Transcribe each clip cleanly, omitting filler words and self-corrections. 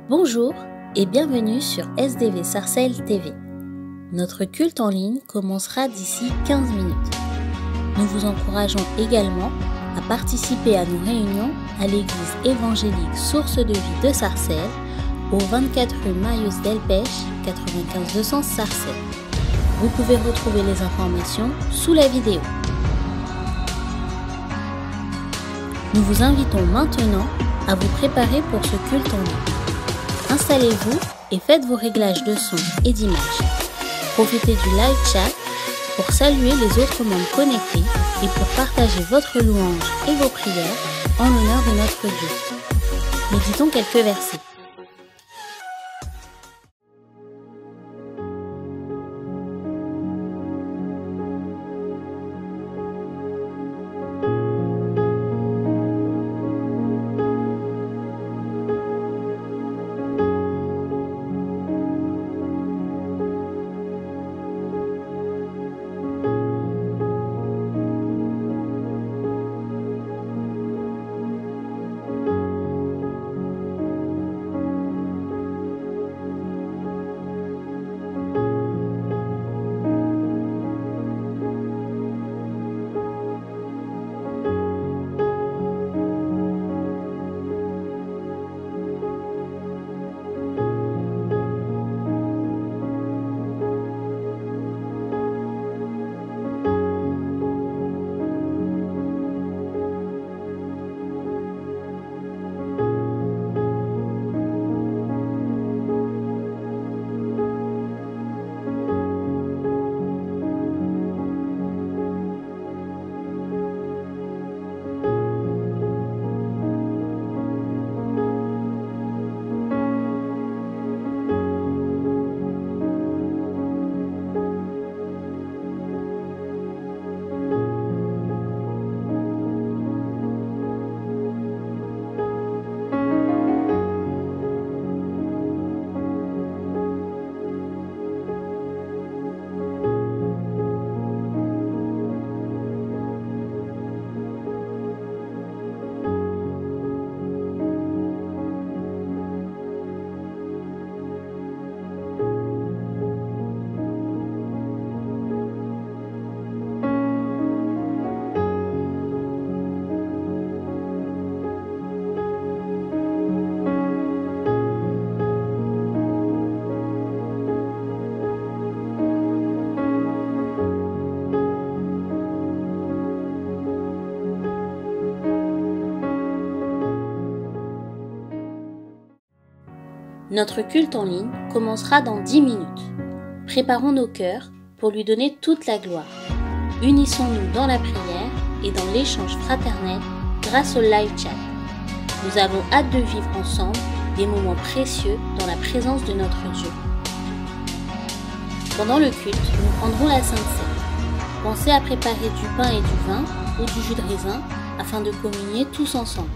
Bonjour et bienvenue sur SDV Sarcelles TV. Notre culte en ligne commencera d'ici 15 minutes. Nous vous encourageons également à participer à nos réunions à l'église évangélique Source de Vie de Sarcelles, au 24 rue Marius Delpech, 95 200 Sarcelles. Vous pouvez retrouver les informations sous la vidéo. Nous vous invitons maintenant à vous préparer pour ce culte en ligne. Installez-vous et faites vos réglages de son et d'image. Profitez du live chat pour saluer les autres membres connectés et pour partager votre louange et vos prières en l'honneur de notre Dieu. Méditons quelques versets. Notre culte en ligne commencera dans 10 minutes. Préparons nos cœurs pour lui donner toute la gloire. Unissons-nous dans la prière et dans l'échange fraternel grâce au live chat. Nous avons hâte de vivre ensemble des moments précieux dans la présence de notre Dieu. Pendant le culte, nous prendrons la Sainte Seine. Pensez à préparer du pain et du vin ou du jus de raisin afin de communier tous ensemble.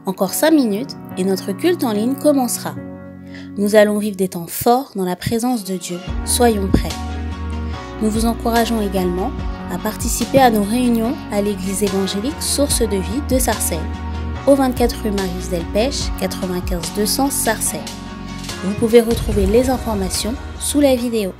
Encore 5 minutes et notre culte en ligne commencera. Nous allons vivre des temps forts dans la présence de Dieu. Soyons prêts. Nous vous encourageons également à participer à nos réunions à l'église évangélique Source de Vie de Sarcelles, au 24 rue Marius Delpech, 95 200 Sarcelles. Vous pouvez retrouver les informations sous la vidéo.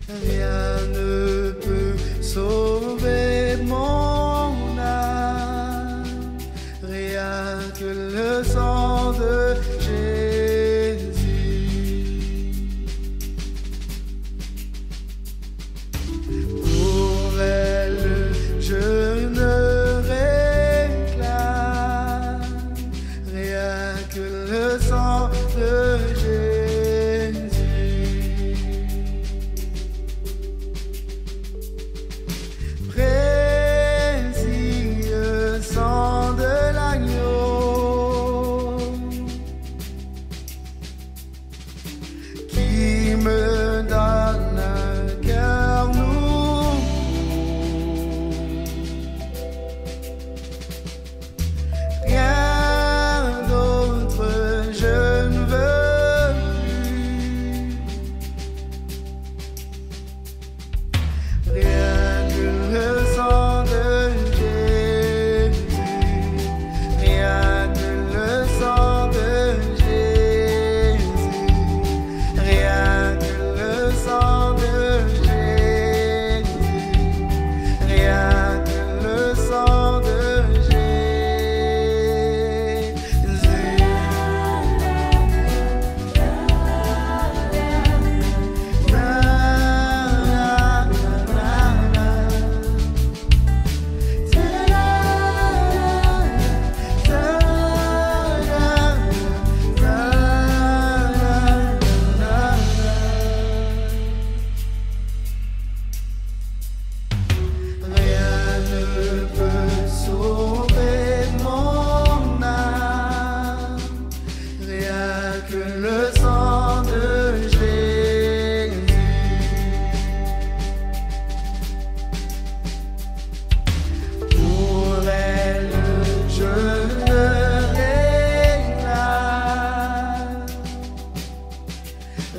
Rien ne peut sauver mon âme, rien que le sang de Jésus. Pour elle, je ne réclame rien que le sang de Jésus. Qui me donne un cœur nouveau, rien d'autre je ne veux plus, rien que le sang de Jésus, rien que le sang de Jésus. Rien que le sang de Jésus, rien que le sang de le sang de Jésus. Pour elle, je ne réclame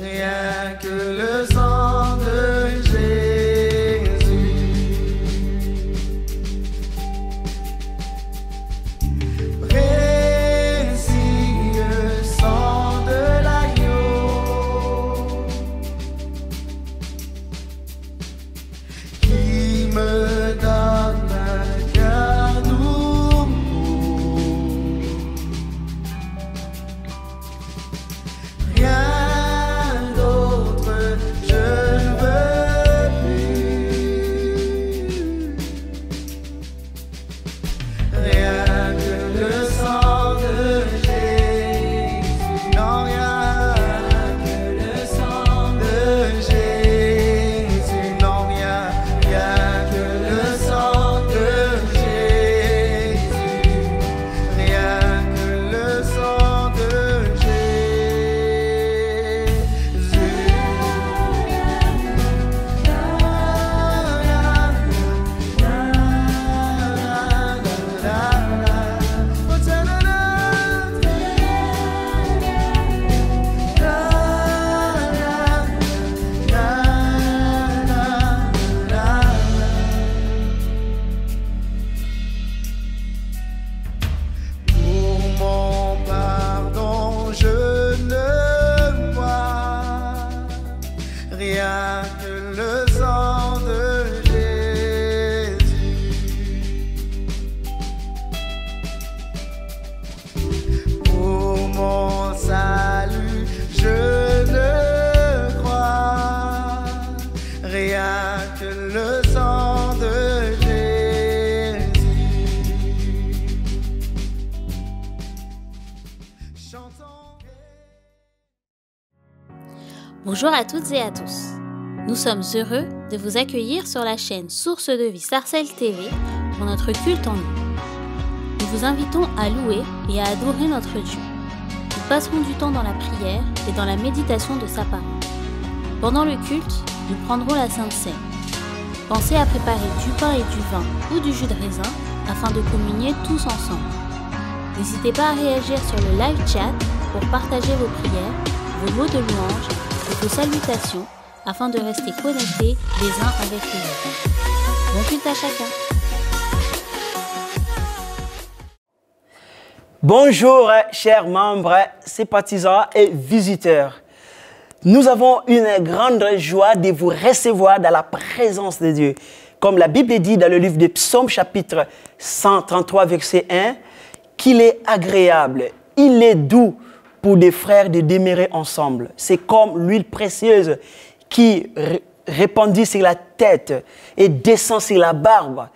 rien que le sang de Jésus. Qui me donne un cœur nouveau, rien d'autre je Bonjour à toutes et à tous. Nous sommes heureux de vous accueillir sur la chaîne Source de Vie Sarcelles TV pour notre culte en ligne. Nous vous invitons à louer et à adorer notre Dieu. Nous passerons du temps dans la prière et dans la méditation de sa parole. Pendant le culte, nous prendrons la Sainte Seine. Pensez à préparer du pain et du vin ou du jus de raisin afin de communier tous ensemble. N'hésitez pas à réagir sur le live chat pour partager vos prières, vos mots de louange et vos salutations afin de rester connectés les uns avec les autres. Bon culte à chacun. Bonjour chers membres, sympathisants et visiteurs. Nous avons une grande joie de vous recevoir dans la présence de Dieu. Comme la Bible dit dans le livre des Psaumes chapitre 133 verset 1, qu'il est agréable, il est doux pour des frères de demeurer ensemble. C'est comme l'huile précieuse qui répandit sur la tête et descend sur la barbe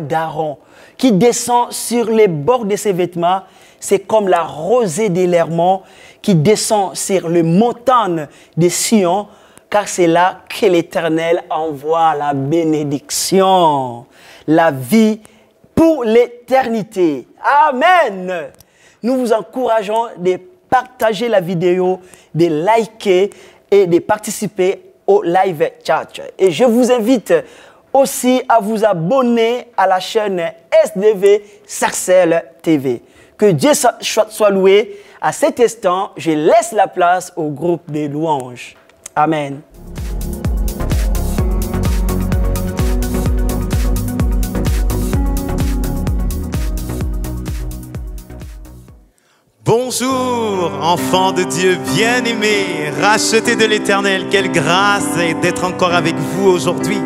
d'Aaron, qui descend sur les bords de ses vêtements. C'est comme la rosée de l'Hermon qui descend sur les montagnes de Sion, car c'est là que l'Éternel envoie la bénédiction, la vie pour l'éternité. Amen. Nous vous encourageons de partager la vidéo, de liker et de participer au live chat. Et je vous invite aussi à vous abonner à la chaîne SDV Sarcelles TV. Que Dieu soit loué. À cet instant, je laisse la place au groupe des louanges. Amen. Bonjour, enfants de Dieu bien-aimés, rachetés de l'Éternel. Quelle grâce d'être encore avec vous aujourd'hui.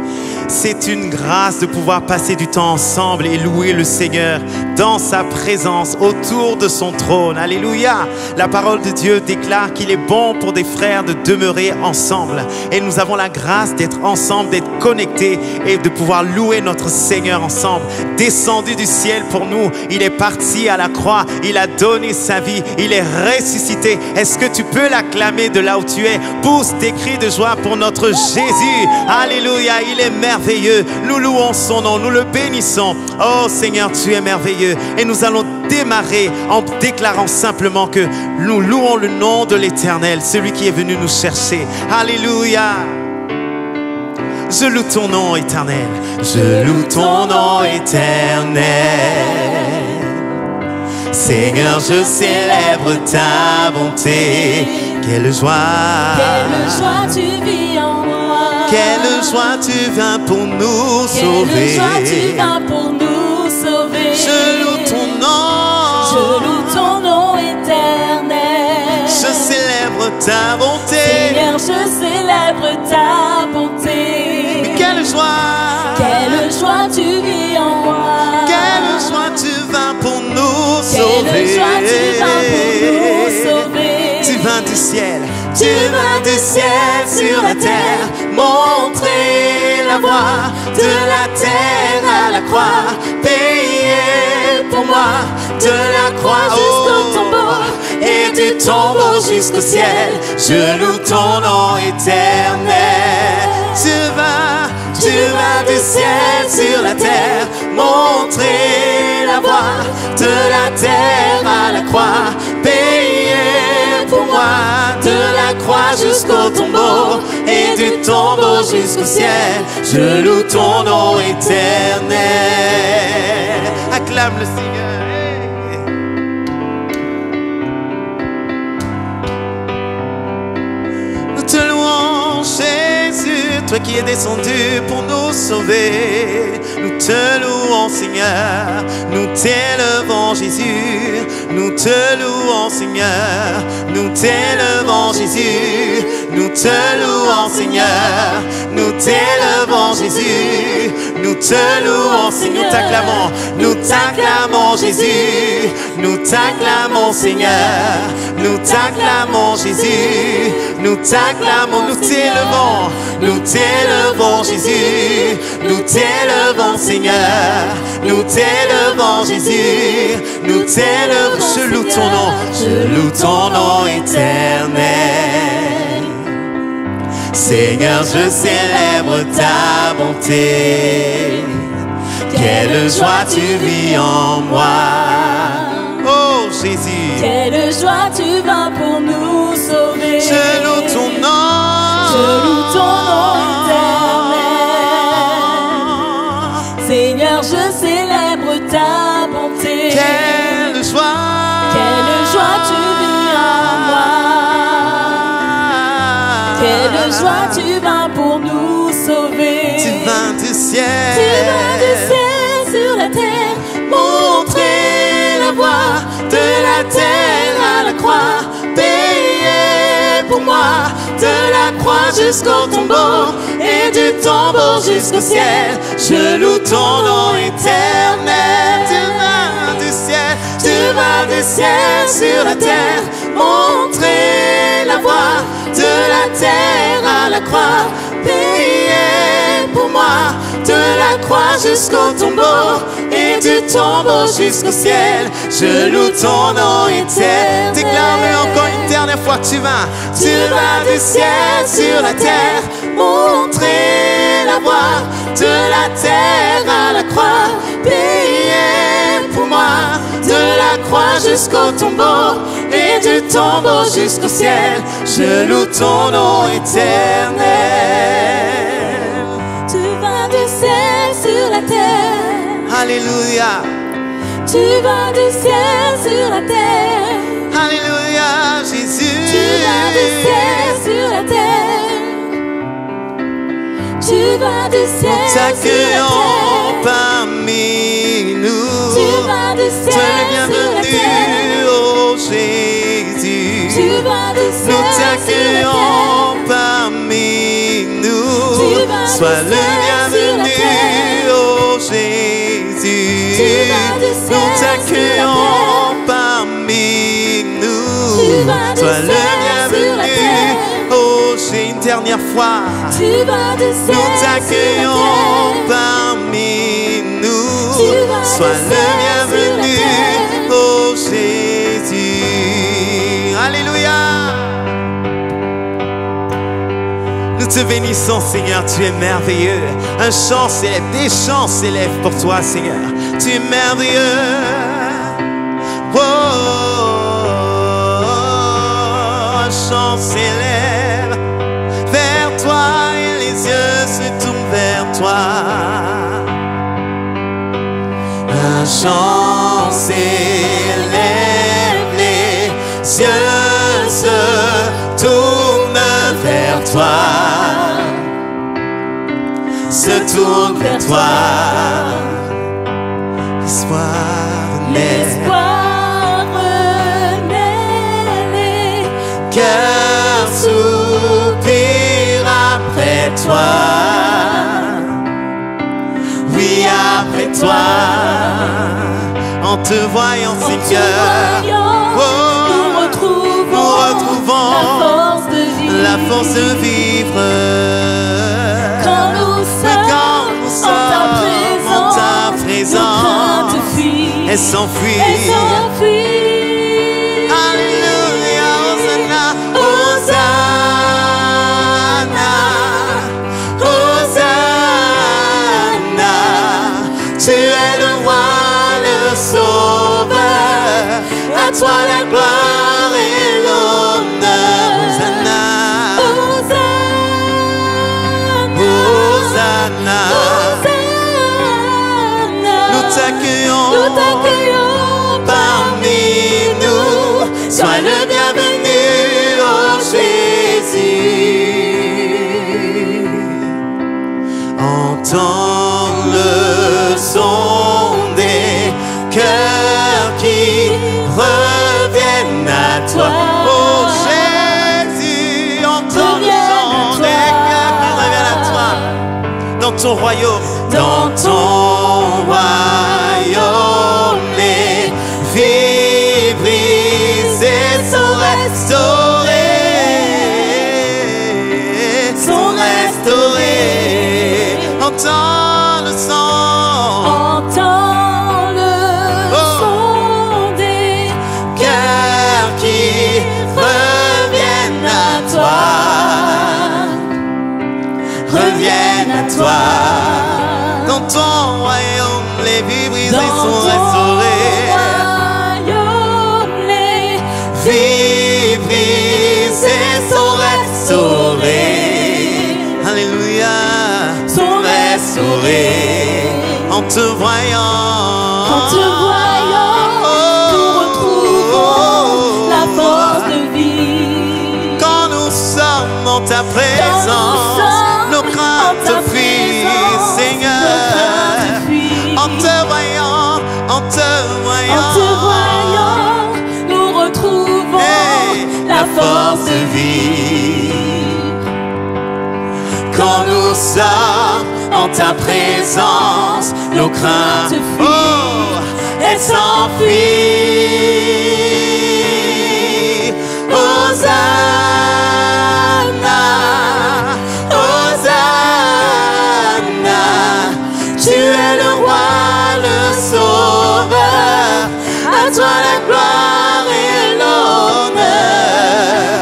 C'est une grâce de pouvoir passer du temps ensemble et louer le Seigneur dans sa présence, autour de son trône. Alléluia! La parole de Dieu déclare qu'il est bon pour des frères de demeurer ensemble. Et nous avons la grâce d'être ensemble, d'être connectés et de pouvoir louer notre Seigneur ensemble. Descendu du ciel pour nous, il est parti à la croix, il a donné sa vie, il est ressuscité. Est-ce que tu peux l'acclamer de là où tu es? Pousse des cris de joie pour notre Jésus. Alléluia, il est merveilleux. Nous louons son nom, nous le bénissons. Oh Seigneur, tu es merveilleux. Et nous allons démarrer en déclarant simplement que nous louons le nom de l'Éternel, celui qui est venu nous chercher. Alléluia. Je loue ton nom éternel. Je loue ton nom éternel. Seigneur, je célèbre ta bonté. Quelle joie tu vis en moi. Quelle joie tu viens pour nous sauver. Quelle joie tu viens pour nous sauver. Je loue ton nom éternel. Je célèbre ta bonté. Seigneur, je célèbre ta bonté. Mais quelle joie tu vis en moi. Quelle joie tu viens pour nous sauver. Quelle joie tu viens pour nous sauver. Tu viens du ciel. Tu viens du ciel sur la terre, montrer la voie de la terre à la croix, payer pour moi de la croix jusqu'au tombeau et du tombeau jusqu'au ciel. Je loue ton nom éternel. Tu vas du ciel sur la terre, montrer la voie de la terre à la croix, payer pour moi de la croix jusqu'au tombeau et du tombeau jusqu'au ciel. Je loue ton nom éternel. Acclame le Seigneur. Nous te louons, Jésus, toi qui es descendu pour nous sauver. Nous te louons, Seigneur, nous t'élevons, Jésus. Nous te louons, Seigneur, nous t'élevons, Jésus. Nous te louons, Seigneur, nous t'élevons, Jésus. Nous te louons, Seigneur, nous t'acclamons, Jésus. Nous t'acclamons, Seigneur, nous t'acclamons, Jésus. Nous t'acclamons, nous t'élevons, Jésus. Nous t'élevons, Seigneur, nous t'élevons, Jésus. Nous t'élevons, je loue ton nom éternel. Seigneur, je célèbre ta bonté. Quelle joie tu vis en moi. Oh Jésus, Quelle joie tu vas pour nous sauver. je loue ton nom. Je loue ton nom éternel. Seigneur, je célèbre ta bonté. Quelle joie tu vis en moi. Quelle joie tu vas pour nous sauver. tu viens du ciel. Tu vas du ciel sur la terre, montrer la voie de la terre à la croix, payer pour moi de la croix jusqu'au tombeau et du tombeau jusqu'au ciel. Je loue ton nom éternel. Tu viens du ciel. Tu vas du ciel sur la terre, montrer la voie de la terre à la croix, payer pour moi de la croix jusqu'au tombeau et du tombeau jusqu'au ciel. Je loue ton nom éternel. Déclare-le encore une dernière fois. Tu vas du ciel sur la terre, montrer la voie de la terre à la croix, payer pour moi de la croix jusqu'au tombeau et du tombeau jusqu'au ciel. Je loue ton nom éternel. Tu vas du ciel sur la terre. Alléluia. Tu vas du ciel sur la terre. Alléluia, Jésus. Tu vas du ciel sur la terre. Tu vas du ciel sur la T'accueillons terre. parmi nous. Tu vas du ciel Sois le sur la bienvenu, terre. oh Jésus. Tu vas du ciel Nous sur la t'accueillons terre. parmi Tu nous. vas Sois du le ciel sur la bienvenu, terre. oh Jésus. Tu vas du ciel Nous sur la t'accueillons terre. parmi nous. Tu vas du Sois le ciel sur la bienvenu, terre. oh j'ai une dernière fois. Tu vas du ciel Nous sur la t'accueillons terre. parmi nous. Tu vas du Sois le ciel bienvenu, sur la terre. oh Jésus. Alléluia. Nous te bénissons, Seigneur, tu es merveilleux. Un chant s'élève, des chants s'élèvent pour toi, Seigneur. Tu es merveilleux. Oh, un chant s'élève vers toi et les yeux se tournent vers toi. Un chant s'élève, les yeux se tournent vers toi. Se tournent vers toi. L'espoir naît. L'espoir renaît, les Cœur soupire après toi. Oui, après toi. En te voyant, En te Seigneur, voyant, oh, nous retrouvons la force de vivre. la force de vivre. Quand nous sommes en ta présence, nos craintes fuient. Elle s'enfuit. Elles s'enfuient. Alléluia, Hosanna, Hosanna, Hosanna. Tu es le roi, le sauveur. À toi la gloire et l'honneur. Hosanna, Hosanna, Hosanna. Hosanna. Nous t'accueillons parmi nous. Sois le bienvenu, oh Jésus. Entends le son des cœurs qui reviennent à toi. Oh Jésus, entends le son des cœurs qui reviennent à toi. Dans ton royaume, dans ton royaume, les vies brisées sont restaurées, sont restaurées. Entends le son, Entends le son des cœurs qui reviennent à toi. toi. Dans ton royaume, les vies brisées sont restaurées. Vies brisées sont restaurées. Alléluia. Sont restaurées. En te voyant. En te voyant, nous retrouvons la force de vie. Quand nous sommes dans ta présence, nos craintes fuient, Seigneur. En te voyant, en te voyant, En te voyant, nous retrouvons la force de vie. Quand nous sommes en ta présence, nos craintes fuient, elles s'enfuient. Hosanna, Hosanna, tu es le roi, le sauveur, à toi la gloire et l'honneur.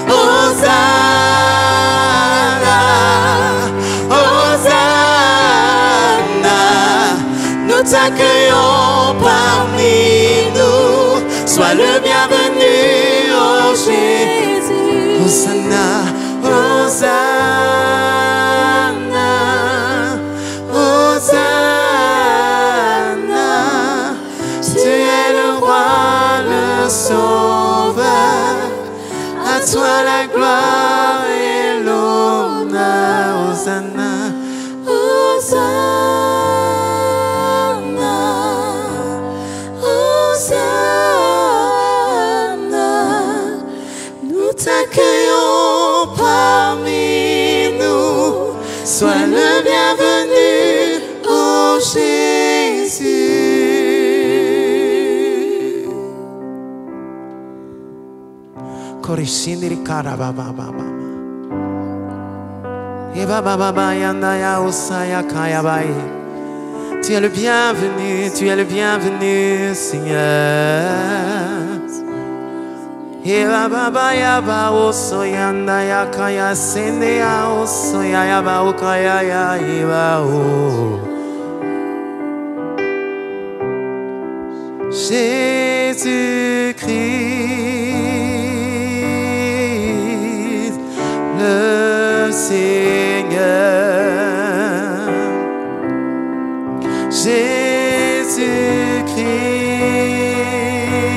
Hosanna, Hosanna, nous t'accueillons parmi nous, sois le bienvenu, oh Jésus. Hosanna, Hosanna, Hosanna, tu es le roi, le sauveur, à toi la gloire et l'honneur. Hosanna, Hosanna, Hosanna, nous t'accueillons parmi nous, sois le bienvenu, oh Jésus. Korishindiri karabababa. Ebababa yandaya osaya kayabai. Tu es le bienvenu, tu es le bienvenu, Seigneur. Ebababa yaba osoyanda yakaya sende ya osoya yaba okaya ya iba o. Jésus-Christ, le Seigneur.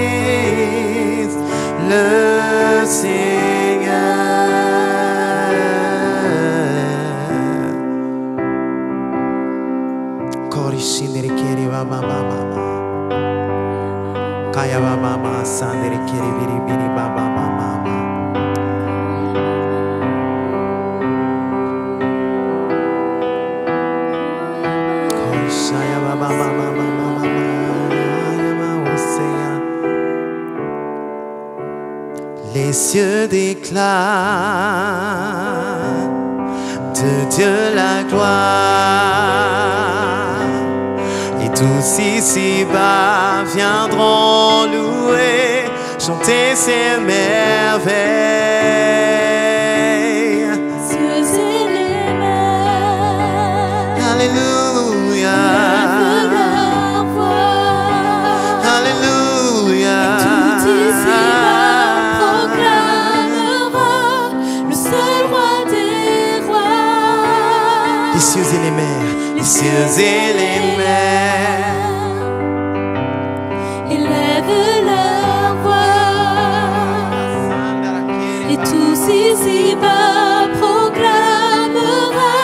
Jésus-Christ, le Seigneur. Korishindiri kiri baba baba. Kaya baba baba sandiri kiri biri biri baba baba. Korishaya baba baba baba baba. Ayama osea. Les cieux déclarent de Dieu la gloire. Et tous ici-bas viendront louer, chanter ses merveilles. cieux et les mers, Alléluia. lèvent leur voix. Alléluia. Tout ici-bas proclamera le seul roi des rois. Les cieux et les mers, les cieux et les mers. Élèvent leur voix. Et tous ici-bas proclamera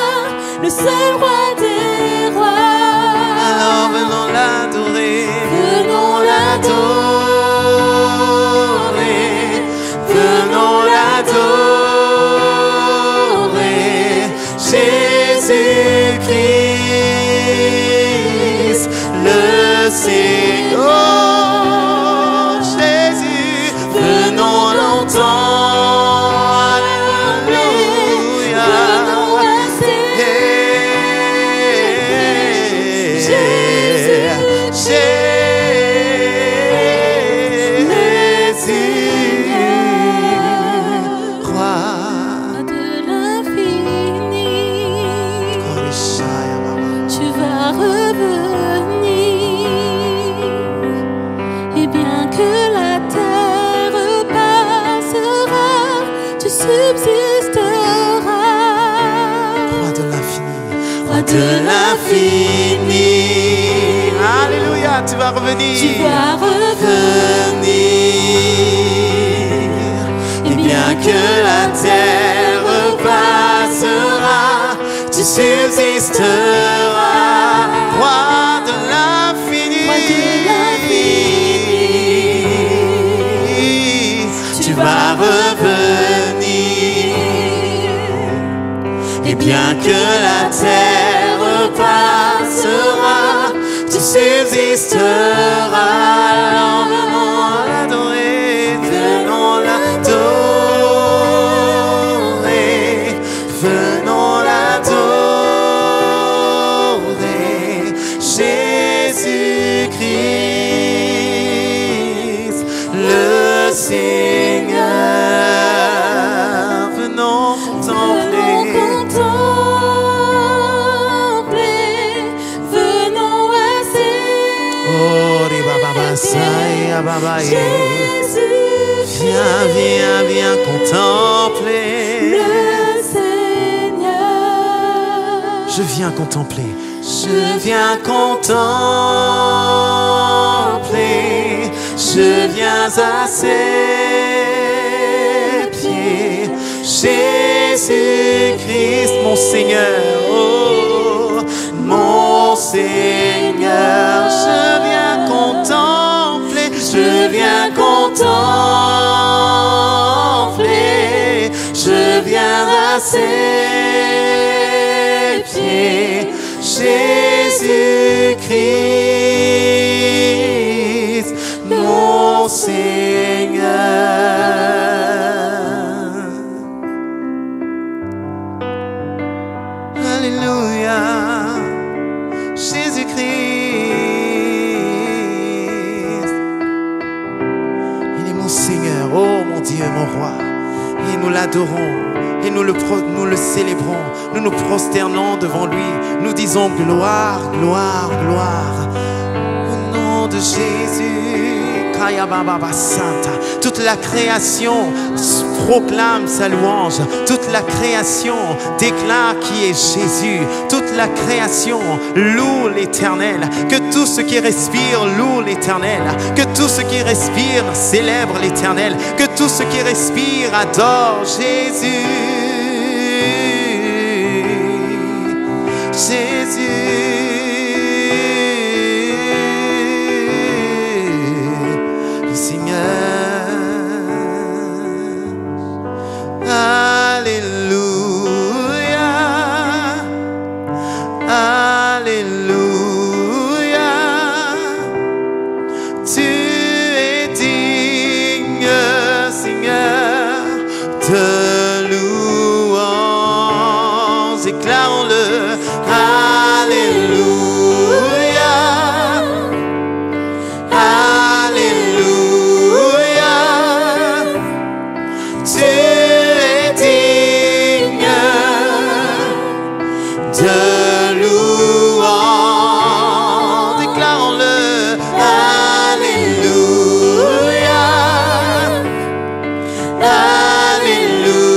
le seul roi des rois. Alors venons l'adorer, Venons l'adorer, venons l'adorer. Jésus-Christ, le Seigneur. Jésus, venons l'entendre. Alléluia. venons la célébrer. subsistera. Roi de l'infini. Roi de l'infini. Alléluia, tu vas revenir. Tu vas revenir. Et bien que la terre passera, tu subsisteras. Roi de l'infini. Roi de l'infini. Tu vas revenir. Et bien que la terre passera, tu subsisteras. Venons l'adorer, venons l'adorer, venons l'adorer. Jésus-Christ, le Seigneur, venons contempler. Venons Jésus, viens contempler. Le Seigneur. Je viens contempler. Je viens contempler. Je viens à ses pieds. Jésus-Christ, Mon Seigneur, oh, mon Seigneur, je viens contempler, je viens contempler, je viens à ses pieds, Jésus-Christ, mon Seigneur. Alléluia, Jésus-Christ. il est mon Seigneur, oh mon Dieu, mon roi. Et nous l'adorons, et nous le célébrons, nous nous prosternons devant lui, nous disons gloire, gloire, gloire. Au nom de Jésus, Kaya Baba Santa. Toute la création proclame sa louange. Toute la création déclare qui est Jésus. Toute la création loue l'Éternel. Que tout ce qui respire loue l'Éternel. Que tout ce qui respire célèbre l'Éternel. Que tout ce qui respire adore Jésus. Le Seigneur. Alléluia, Alléluia. Tu es digne, Seigneur, de louange. Déclarons-le. Alléluia, Alléluia. Tu es digne de louange. Déclarons-le. Alléluia, Alléluia.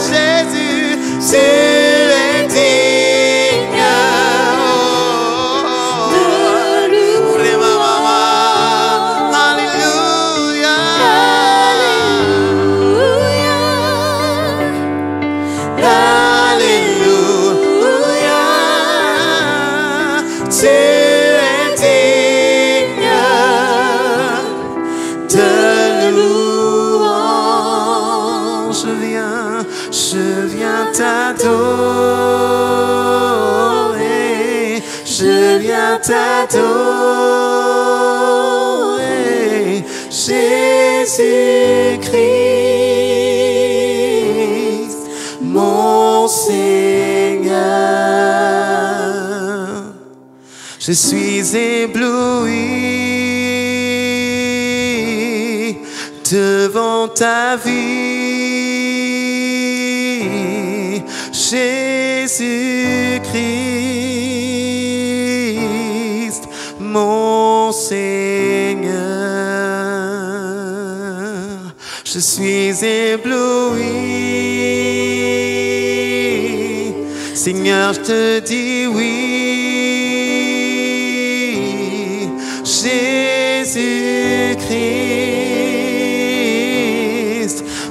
Jésus, tu es digne de louange. Alléluia, Alléluia. Tu es digne de louange. Je viens t'adorer. Je viens t'adorer. Jésus-Christ, mon Seigneur. Je suis ébloui devant ta vie, Jésus-Christ, mon Seigneur. Je je suis ébloui. Seigneur, je te dis oui. Jésus-Christ,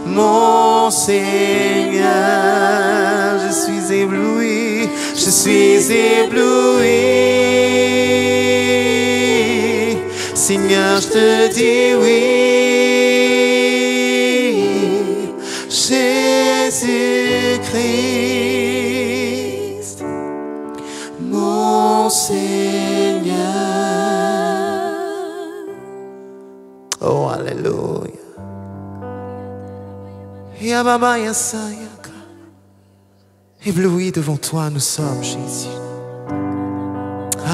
mon Seigneur, je suis ébloui, je suis ébloui. Seigneur, je te dis oui. Jésus-Christ, mon Seigneur. Oh, alléluia. Ébloui devant toi, nous sommes, Jésus.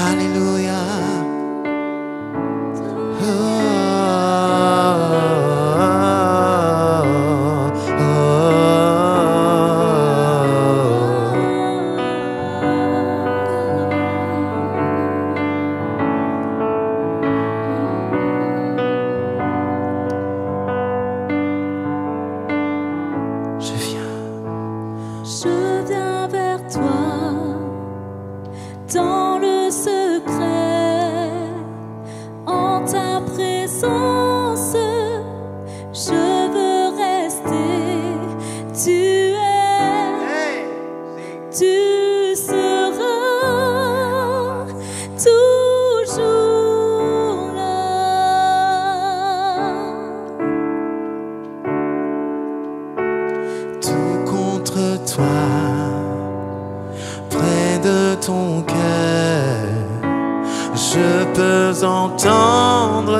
Alléluia. Je viens vers toi dans le secret, en ta présence, je veux rester. Tu es, tu seras toujours là. Tout contre toi, près de ton cœur, je peux entendre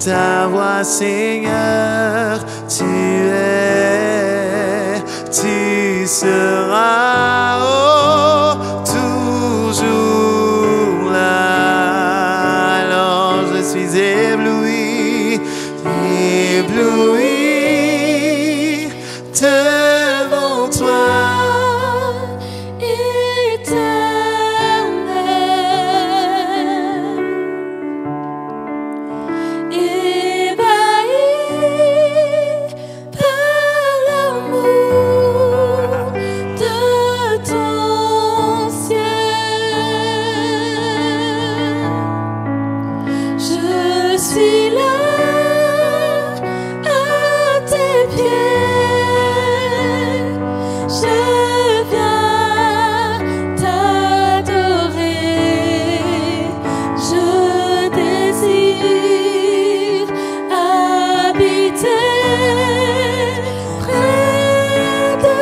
ta voix, Seigneur. Tu es, tu seras, oh, toujours là. Alors je suis ébloui, ébloui devant toi. Je suis là à tes pieds, je viens t'adorer, je désire habiter près de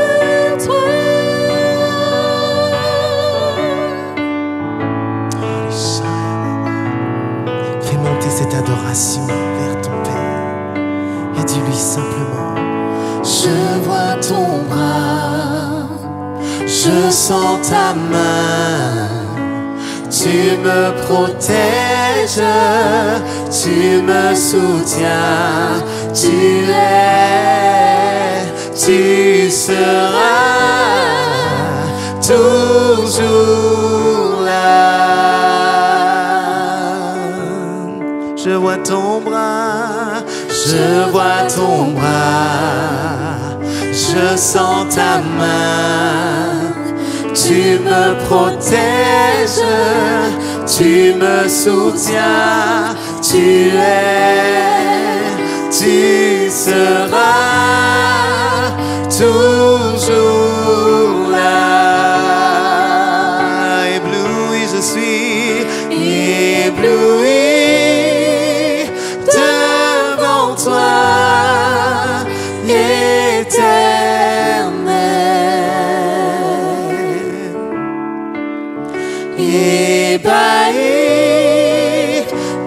toi. Fais monter cette adoration vers ton Père et dis-lui simplement: je vois ton bras, je sens ta main, tu me protèges, tu me soutiens, tu es, tu seras toujours là. Je vois ton bras, je vois ton bras, je sens ta main, tu me protèges, tu me soutiens, tu es, tu seras toujours là. Ébloui, je suis ébloui devant toi, éternel, ébahi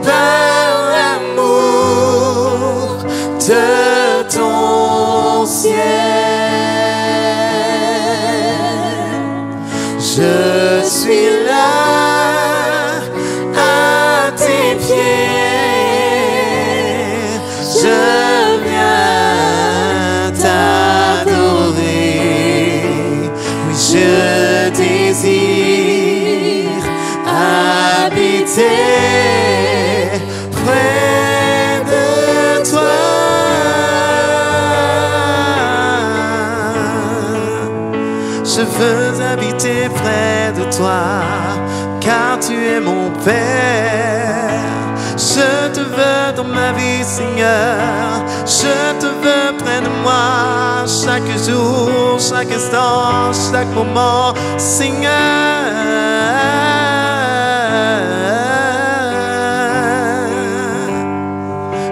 par l'amour de ton ciel. Je suis là à tes pieds, je viens t'adorer. Oui, je désire habiter près de toi. Je veux habiter près de toi, car tu es mon Père. Je te veux dans ma vie, Seigneur. Je te veux près de moi, chaque jour, chaque instant, chaque moment, Seigneur.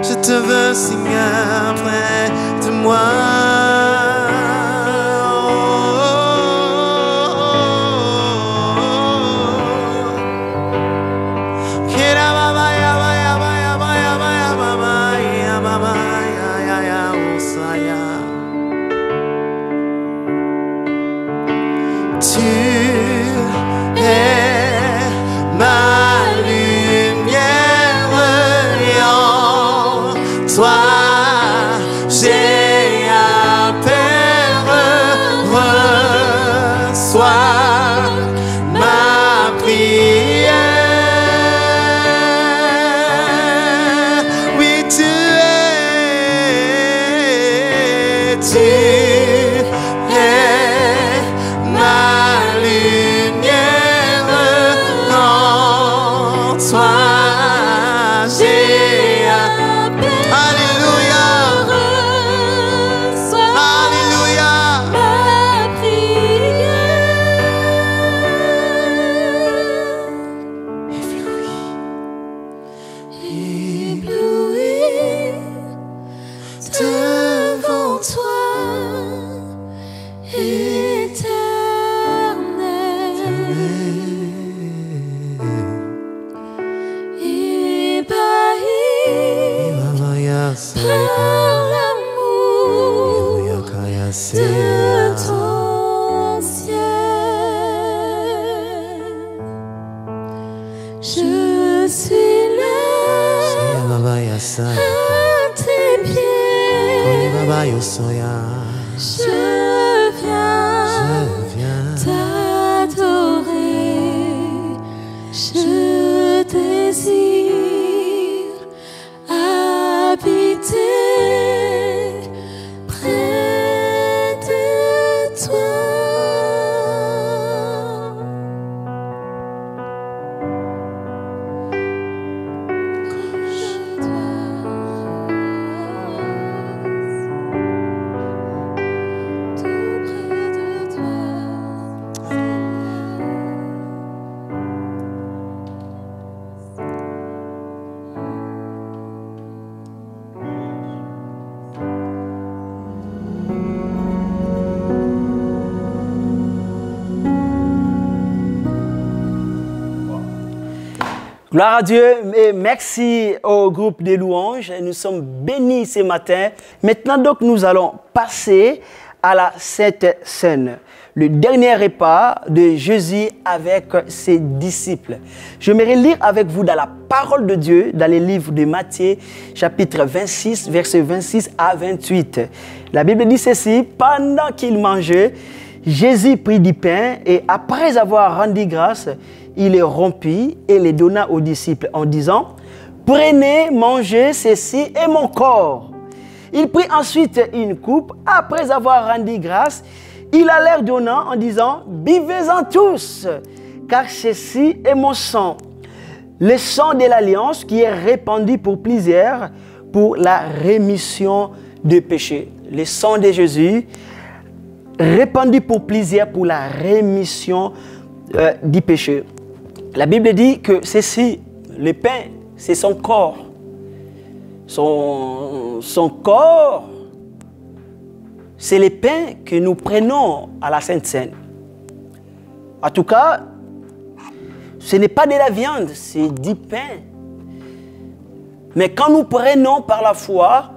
Je te veux, Seigneur, près de moi. Gloire à Dieu et merci au groupe des louanges. Nous sommes bénis ce matin. Maintenant donc nous allons passer à la Sainte Seine, le dernier repas de Jésus avec ses disciples. J'aimerais lire avec vous dans la parole de Dieu, dans les livres de Matthieu, chapitre 26, versets 26 à 28. La Bible dit ceci: pendant qu'il mangeait, Jésus prit du pain et après avoir rendu grâce, il les rompit et les donna aux disciples en disant: prenez, mangez, ceci est mon corps. Il prit ensuite une coupe, après avoir rendu grâce, il la leur donna en disant: buvez-en tous, car ceci est mon sang, le sang de l'alliance qui est répandu pour plusieurs pour la rémission des péchés. Le sang de Jésus répandu pour plusieurs pour la rémission du péché. La Bible dit que ceci, le pain, c'est son corps. Son corps, c'est le pain que nous prenons à la Sainte Seine. En tout cas, ce n'est pas de la viande, c'est du pain. Mais quand nous prenons par la foi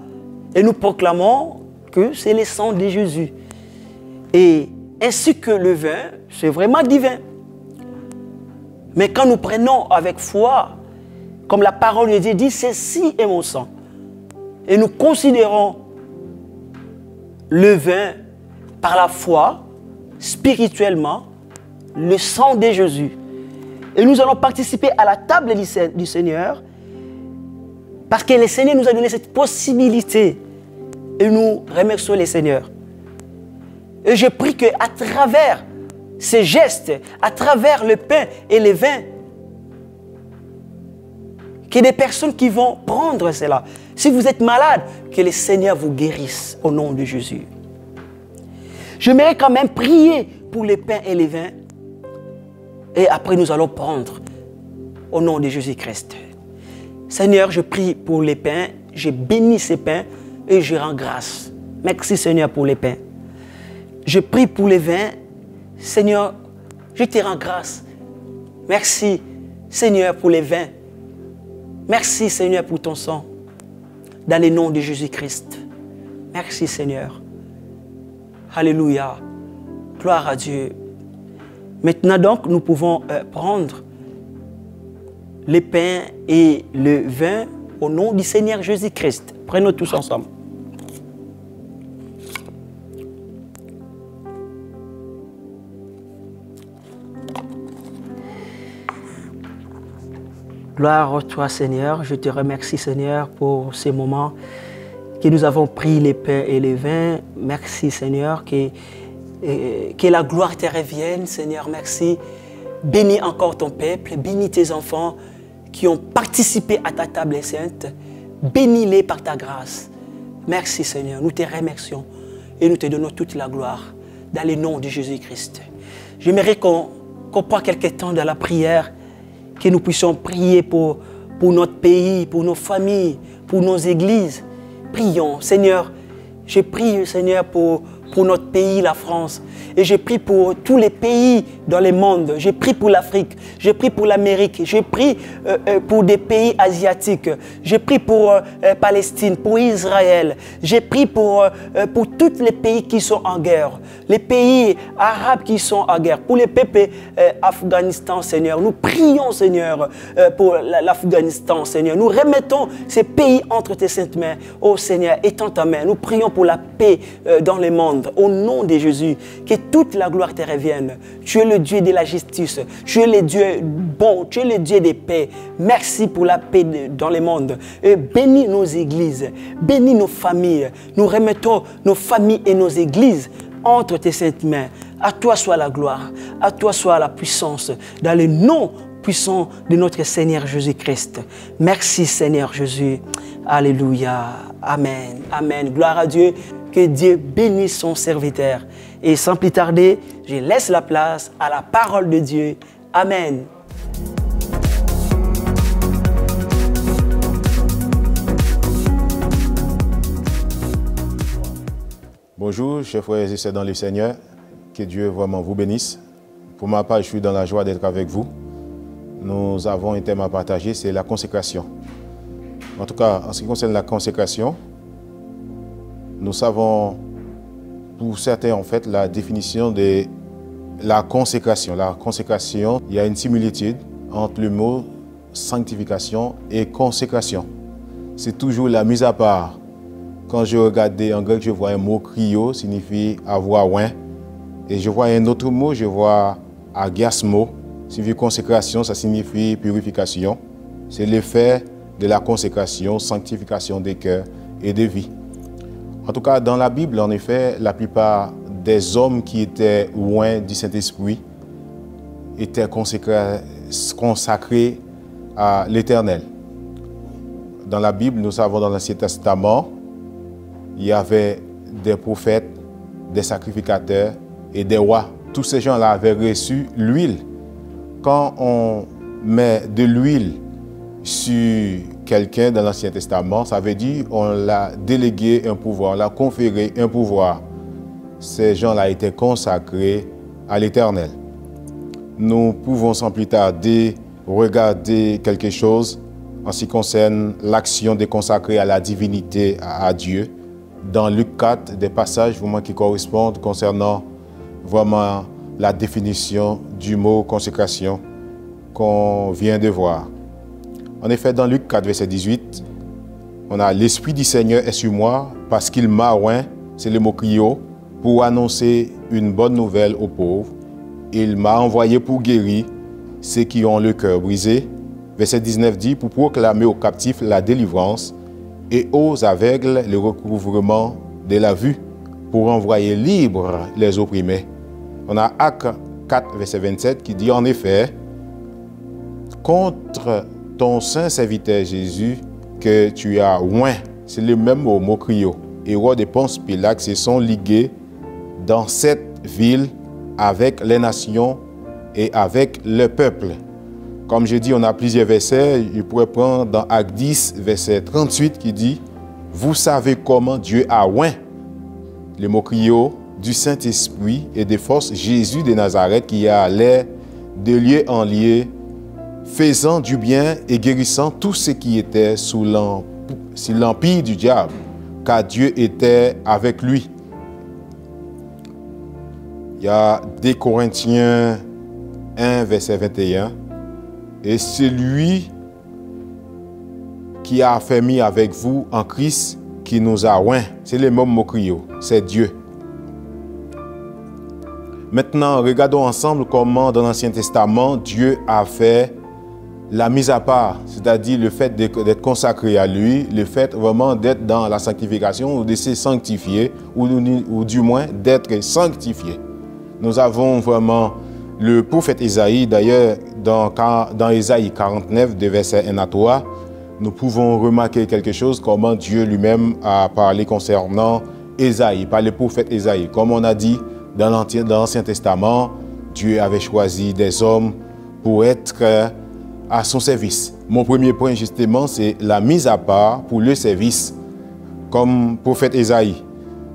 et nous proclamons que c'est le sang de Jésus. Et ainsi que le vin, c'est vraiment divin. Mais quand nous prenons avec foi, comme la parole de Dieu dit, ceci est mon sang. Et nous considérons le vin par la foi, spirituellement, le sang de Jésus. Et nous allons participer à la table du Seigneur parce que le Seigneur nous a donné cette possibilité. Et nous remercions le Seigneur. Et je prie qu'à travers ces gestes à travers le pain et les vins. Qu'il y ait des personnes qui vont prendre cela. Si vous êtes malade, que le Seigneur vous guérisse au nom de Jésus. J'aimerais quand même prier pour les pains et les vins. Et après, nous allons prendre au nom de Jésus-Christ. Seigneur, je prie pour les pains. Je bénis ces pains et je rends grâce. Merci Seigneur pour les pains. Je prie pour les vins. Seigneur, je te rends grâce. Merci Seigneur pour les vins. Merci Seigneur pour ton sang. Dans le nom de Jésus-Christ. Merci Seigneur. Alléluia. Gloire à Dieu. Maintenant donc, nous pouvons prendre les pains et le vin au nom du Seigneur Jésus-Christ. Prenons tous ensemble. Gloire à toi, Seigneur. Je te remercie, Seigneur, pour ces moments que nous avons pris les pains et les vins. Merci, Seigneur, que la gloire te revienne, Seigneur. Merci. Bénis encore ton peuple, bénis tes enfants qui ont participé à ta table sainte. Bénis-les par ta grâce. Merci, Seigneur. Nous te remercions et nous te donnons toute la gloire dans le nom de Jésus-Christ. J'aimerais qu'on prenne quelques temps dans la prière, que nous puissions prier pour notre pays, pour nos familles, pour nos églises. Prions. Seigneur, je prie, Seigneur, pour notre pays, la France. Et je prie pour tous les pays dans le monde. Je prie pour l'Afrique. Je prie pour l'Amérique. Je prie pour des pays asiatiques. Je prie pour Palestine, pour Israël. Je prie pour tous les pays qui sont en guerre. Les pays arabes qui sont en guerre. Pour les peuples Afghanistan, Seigneur. Nous prions, Seigneur, pour l'Afghanistan, Seigneur. Nous remettons ces pays entre tes saintes mains. Oh Seigneur, étends ta main. Nous prions pour la paix dans le monde. Au nom de Jésus, que toute la gloire te revienne. Tu es le Dieu de la justice. Tu es le Dieu bon. Tu es le Dieu des paix. Merci pour la paix dans le monde. Et bénis nos églises. Bénis nos familles. Nous remettons nos familles et nos églises entre tes saintes mains. À toi soit la gloire. À toi soit la puissance. Dans le nom puissant de notre Seigneur Jésus-Christ. Merci Seigneur Jésus. Alléluia. Amen. Amen. Gloire à Dieu. Que Dieu bénisse son serviteur. Et sans plus tarder, je laisse la place à la parole de Dieu. Amen. Bonjour, chers frères et sœurs dans le Seigneur. Que Dieu vraiment vous bénisse. Pour ma part, je suis dans la joie d'être avec vous. Nous avons un thème à partager, c'est la consécration. En tout cas, en ce qui concerne la consécration, nous savons, pour certains, en fait, la définition de la consécration. La consécration, il y a une similitude entre le mot sanctification et consécration. C'est toujours la mise à part. Quand je regardais en grec, je vois un mot cryo, signifie avoir oint. Et je vois un autre mot, je vois agiasmo, signifie consécration, ça signifie purification. C'est l'effet de la consécration, sanctification des cœurs et des vies. En tout cas, dans la Bible, en effet, la plupart des hommes qui étaient loin du Saint-Esprit étaient consacrés à l'Éternel. Dans la Bible, nous savons dans l'Ancien Testament, il y avait des prophètes, des sacrificateurs et des rois. Tous ces gens-là avaient reçu l'huile. Quand on met de l'huile sur quelqu'un dans l'Ancien Testament, ça veut dire qu'on l'a délégué un pouvoir, on l'a conféré un pouvoir. Ces gens-là étaient consacrés à l'Éternel. Nous pouvons sans plus tarder regarder quelque chose en ce qui concerne l'action de consacrer à la divinité à Dieu. Dans Luc 4, des passages vraiment qui correspondent concernant vraiment la définition du mot consécration qu'on vient de voir. En effet, dans Luc 4, verset 18, on a « L'Esprit du Seigneur est sur moi parce qu'il m'a oint », c'est le mot cryo, pour annoncer une bonne nouvelle aux pauvres. Il m'a envoyé pour guérir ceux qui ont le cœur brisé. Verset 19 dit « Pour proclamer aux captifs la délivrance et aux aveugles le recouvrement de la vue, pour envoyer libres les opprimés. » On a Actes 4, verset 27, qui dit en effet, contre ton saint serviteur Jésus que tu as oint, c'est le même mot crio. Hérode et Ponce Pilate se sont ligués dans cette ville avec les nations et avec le peuple. Comme je dis, on a plusieurs versets. Je pourrais prendre dans Acte 10, verset 38, qui dit « Vous savez comment Dieu a oint le mot crio du Saint-Esprit et des forces Jésus de Nazareth qui allait de lieu en lieu, faisant du bien et guérissant tout ce qui était sous l'empire du diable, car Dieu était avec lui. » Il y a 2 Corinthiens 1, verset 21. Et celui qui a affermi avec vous en Christ, qui nous a oint, c'est le même mot crio, c'est Dieu. Maintenant, regardons ensemble comment dans l'Ancien Testament, Dieu a fait la mise à part, c'est-à-dire le fait d'être consacré à lui, le fait vraiment d'être dans la sanctification ou de se sanctifier, ou du moins d'être sanctifié. Nous avons vraiment le prophète Isaïe, d'ailleurs, dans Isaïe 49, de verset 1 à 3, nous pouvons remarquer quelque chose, comment Dieu lui-même a parlé concernant Isaïe, par le prophète Isaïe. Comme on a dit dans l'Ancien Testament, Dieu avait choisi des hommes pour être à son service. Mon premier point, justement, c'est la mise à part pour le service, comme prophète Isaïe.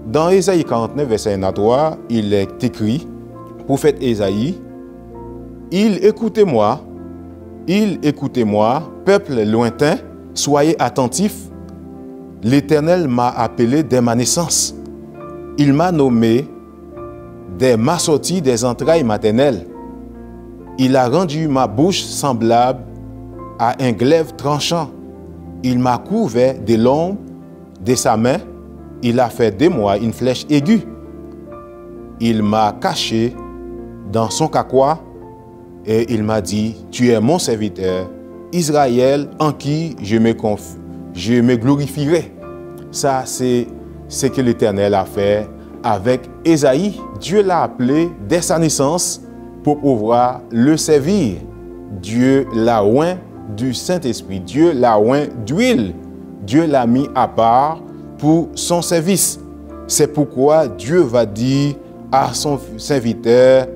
Dans Isaïe 49, verset 1 à 3, il est écrit, prophète Isaïe, il écoutez-moi, peuple lointain, soyez attentifs. L'Éternel m'a appelé dès ma naissance. Il m'a nommé dès ma sortie des entrailles maternelles. Il a rendu ma bouche semblable à un glaive tranchant. Il m'a couvert de l'ombre de sa main. Il a fait de moi une flèche aiguë. Il m'a caché dans son carquois et il m'a dit, tu es mon serviteur, Israël, en qui je me glorifierai. Ça, c'est ce que l'Éternel a fait avec Ésaïe. Dieu l'a appelé dès sa naissance pour pouvoir le servir. Dieu l'a oint du Saint-Esprit. Dieu l'a oint d'huile. Dieu l'a mis à part pour son service. C'est pourquoi Dieu va dire à son serviteur,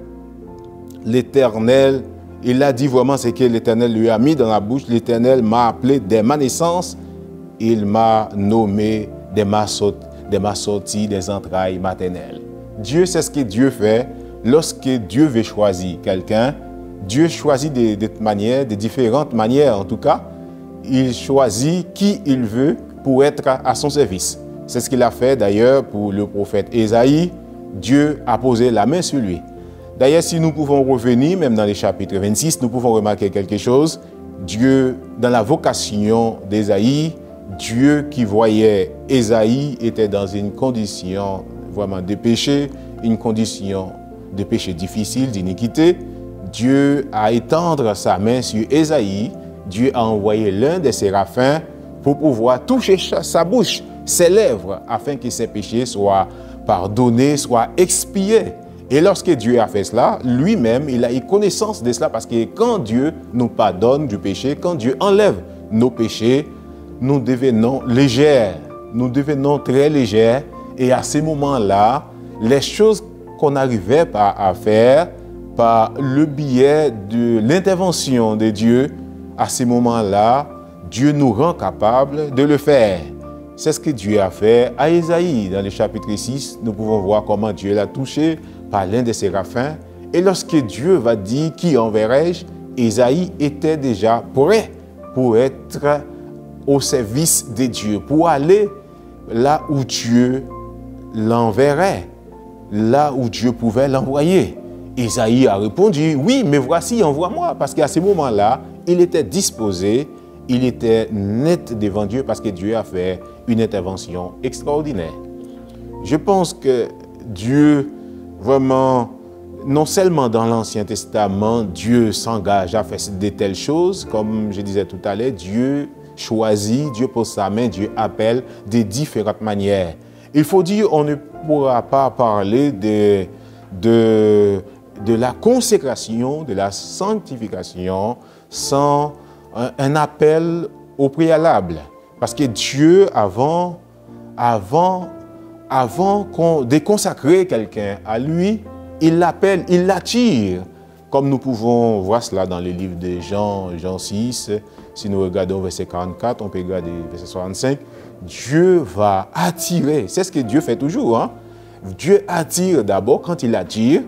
l'Éternel, il a dit vraiment ce que l'Éternel lui a mis dans la bouche. L'Éternel m'a appelé dès ma naissance. Il m'a nommé dès ma sortie des entrailles maternelles. Dieu, c'est ce que Dieu fait. Lorsque Dieu veut choisir quelqu'un, Dieu choisit de différentes manières en tout cas. Il choisit qui il veut pour être à son service. C'est ce qu'il a fait d'ailleurs pour le prophète Ésaïe. Dieu a posé la main sur lui. D'ailleurs, si nous pouvons revenir, même dans le chapitre 26, nous pouvons remarquer quelque chose. Dieu, dans la vocation d'Ésaïe, Dieu qui voyait Ésaïe était dans une condition vraiment de péché, une condition de péché difficile, d'iniquité. Dieu a étendre sa main sur Ésaïe. Dieu a envoyé l'un des séraphins pour pouvoir toucher sa bouche, ses lèvres, afin que ses péchés soient pardonnés, soient expiés. Et lorsque Dieu a fait cela, lui-même, il a eu connaissance de cela parce que quand Dieu nous pardonne du péché, quand Dieu enlève nos péchés, nous devenons légers, nous devenons très légers. Et à ce moment-là, les choses qu'on n'arrivait pas à faire par le biais de l'intervention de Dieu, à ce moment-là, Dieu nous rend capable de le faire. C'est ce que Dieu a fait à Ésaïe. Dans le chapitre 6, nous pouvons voir comment Dieu l'a touché par l'un des séraphins. Et lorsque Dieu va dire qui enverrai-je, Ésaïe était déjà prêt pour être au service de Dieu, pour aller là où Dieu l'enverrait, là où Dieu pouvait l'envoyer. Ésaïe a répondu, oui, mais voici, envoie-moi, parce qu'à ce moment-là, il était disposé, il était net devant Dieu parce que Dieu a fait une intervention extraordinaire. Je pense que Dieu, vraiment, non seulement dans l'Ancien Testament, Dieu s'engage à faire de telles choses, comme je disais tout à l'heure, Dieu choisit, Dieu pose sa main, Dieu appelle de différentes manières. Il faut dire, on ne pourra pas parler de la consécration, de la sanctification, sans un appel au préalable. Parce que Dieu, avant de consacrer quelqu'un à lui, il l'appelle, il l'attire. Comme nous pouvons voir cela dans le livre de Jean 6, si nous regardons verset 44, on peut regarder verset 65, Dieu va attirer, c'est ce que Dieu fait toujours. Hein? Dieu attire d'abord, quand il attire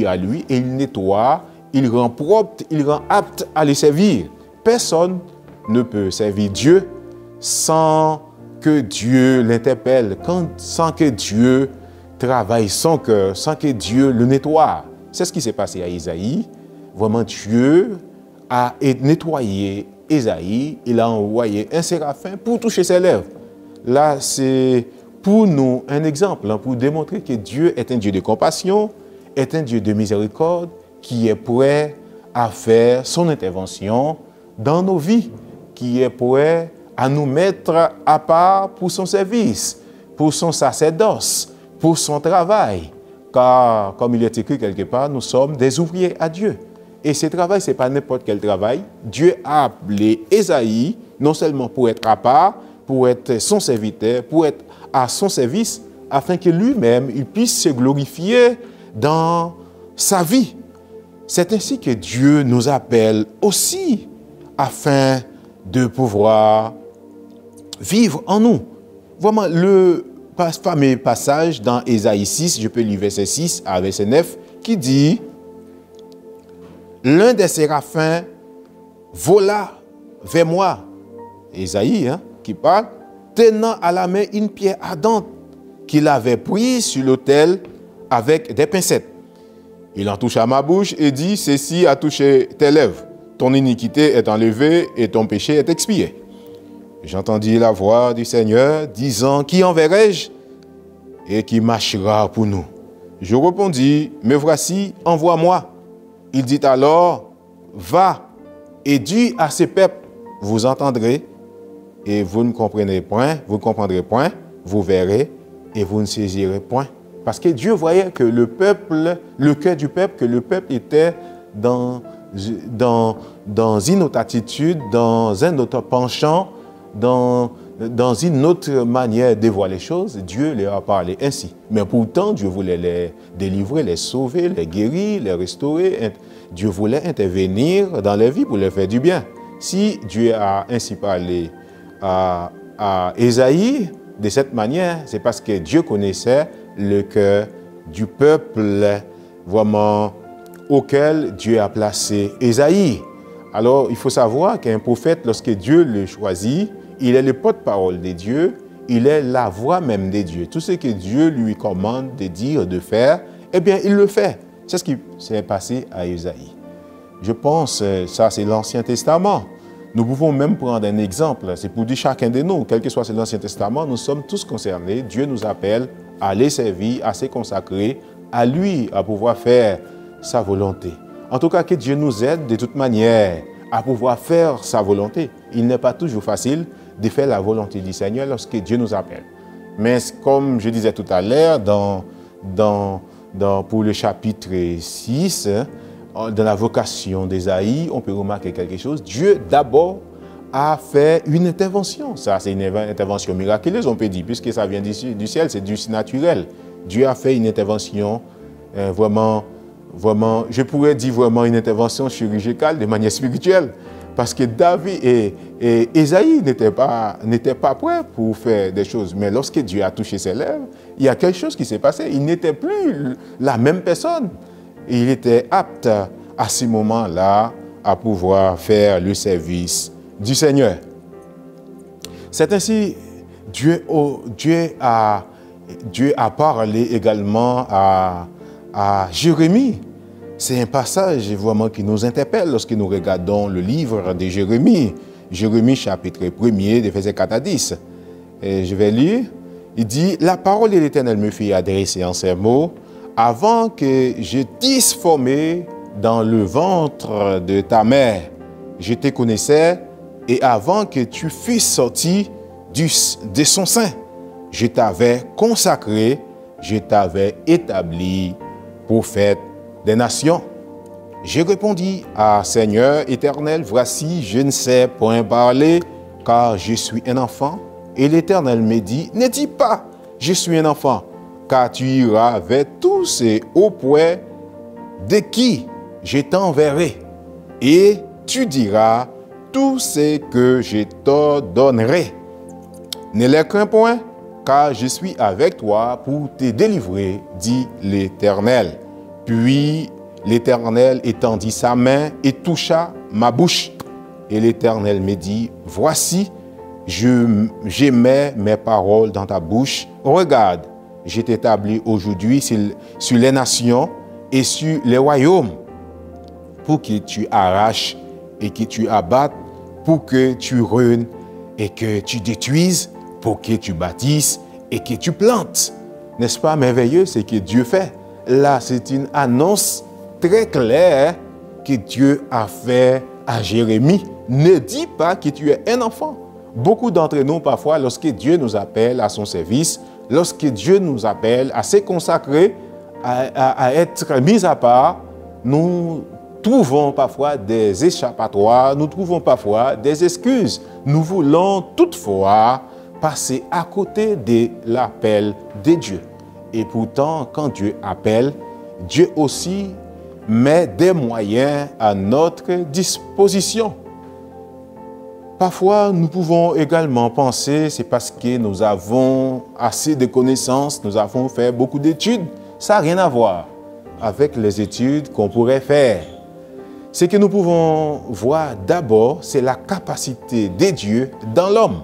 à lui et il nettoie, il rend propre, il rend apte à le servir. Personne ne peut servir Dieu sans que Dieu l'interpelle, sans que Dieu travaille son cœur, sans que Dieu le nettoie. C'est ce qui s'est passé à Isaïe. Vraiment, Dieu a nettoyé Isaïe. Il a envoyé un séraphin pour toucher ses lèvres. Là, c'est pour nous un exemple, pour démontrer que Dieu est un Dieu de compassion, est un Dieu de miséricorde, qui est prêt à faire son intervention dans nos vies, qui est prêt à nous mettre à part pour son service, pour son sacerdoce, pour son travail. Car, comme il est écrit quelque part, nous sommes des ouvriers à Dieu. Et ce travail, ce n'est pas n'importe quel travail. Dieu a appelé Isaïe, non seulement pour être à part, pour être son serviteur, pour être à son service, afin que lui-même, il puisse se glorifier dans sa vie. C'est ainsi que Dieu nous appelle aussi, afin de pouvoir vivre en nous. Vraiment, le fameux passage dans Ésaïe 6, je peux lire verset 6 à verset 9, qui dit « L'un des séraphins vola vers moi. » Ésaïe, qui parle, tenant à la main une pierre ardente qu'il avait prise sur l'autel avec des pincettes. Il en toucha ma bouche et dit « Ceci a touché tes lèvres. Ton iniquité est enlevée et ton péché est expié. » J'entendis la voix du Seigneur disant « Qui enverrai-je et qui marchera pour nous ?» Je répondis « Me voici, envoie-moi. » Il dit alors « Va et dis à ce peuple, vous entendrez et vous ne comprendrez point, vous verrez et vous ne saisirez point. » Parce que Dieu voyait que le cœur du peuple, que le peuple était dans une autre attitude, dans un autre penchant, dans une autre manière de voir les choses. Dieu leur a parlé ainsi. Mais pourtant, Dieu voulait les délivrer, les sauver, les guérir, les restaurer. Dieu voulait intervenir dans leur vie pour leur faire du bien. Si Dieu a ainsi parlé à Ésaïe de cette manière, c'est parce que Dieu connaissait le cœur du peuple vraiment auquel Dieu a placé Ésaïe. Alors, il faut savoir qu'un prophète, lorsque Dieu le choisit, il est le porte-parole de Dieu, il est la voix même de Dieu. Tout ce que Dieu lui commande de dire, de faire, eh bien, il le fait. C'est ce qui s'est passé à Ésaïe. Je pense, ça c'est l'Ancien Testament. Nous pouvons même prendre un exemple. C'est pour dire chacun de nous, quel que soit l'Ancien Testament, nous sommes tous concernés. Dieu nous appelle à les servir, à se consacrer, à lui, à pouvoir faire sa volonté. En tout cas, que Dieu nous aide de toute manière à pouvoir faire sa volonté. Il n'est pas toujours facile de faire la volonté du Seigneur lorsque Dieu nous appelle. Mais comme je disais tout à l'heure, pour le chapitre 6, dans la vocation d'Ésaïe, on peut remarquer quelque chose. Dieu, d'abord, a fait une intervention. Ça, c'est une intervention miraculeuse, on peut dire, puisque ça vient du ciel, c'est du naturel. Dieu a fait une intervention vraiment, je pourrais dire vraiment une intervention chirurgicale de manière spirituelle. Parce que David et Ésaïe n'étaient pas prêts pour faire des choses. Mais lorsque Dieu a touché ses lèvres, il y a quelque chose qui s'est passé. Il n'était plus la même personne. Il était apte à ce moment-là à pouvoir faire le service du Seigneur. C'est ainsi Dieu a parlé également à Jérémie. C'est un passage vraiment qui nous interpelle lorsque nous regardons le livre de Jérémie. Jérémie chapitre 1er, des versets 4 à 10. Et je vais lire. Il dit « La parole de l'Éternel me fit adresser en ces mots. Avant que je t'eusse formé dans le ventre de ta mère, je te connaissais, et avant que tu fusses sorti de son sein, je t'avais consacré, je t'avais établi prophète des nations. Je répondis, ah Seigneur éternel, voici, je ne sais point parler, car je suis un enfant. Et l'Éternel me dit, ne dis pas, je suis un enfant, car tu iras vers tous et auprès de qui je t'enverrai. Et tu diras tout ce que je t'ordonnerai. Ne les crains point, car je suis avec toi pour te délivrer, dit l'Éternel. Puis l'Éternel étendit sa main et toucha ma bouche. Et l'Éternel me dit, voici, je mets mes paroles dans ta bouche. Regarde, je t'établis aujourd'hui sur les nations et sur les royaumes, pour que tu arraches et que tu abattes, pour que tu ruines et que tu détruises, pour que tu bâtisses et que tu plantes. N'est-ce pas merveilleux ce que Dieu fait? Là, c'est une annonce très claire que Dieu a fait à Jérémie. Ne dis pas que tu es un enfant. Beaucoup d'entre nous, parfois, lorsque Dieu nous appelle à son service, lorsque Dieu nous appelle à se consacrer, à être mis à part, nous trouvons parfois des échappatoires, nous trouvons parfois des excuses. Nous voulons toutefois passer à côté de l'appel de Dieu. Et pourtant, quand Dieu appelle, Dieu aussi met des moyens à notre disposition. Parfois, nous pouvons également penser, c'est parce que nous avons assez de connaissances, nous avons fait beaucoup d'études. Ça n'a rien à voir avec les études qu'on pourrait faire. Ce que nous pouvons voir d'abord, c'est la capacité de Dieu dans l'homme.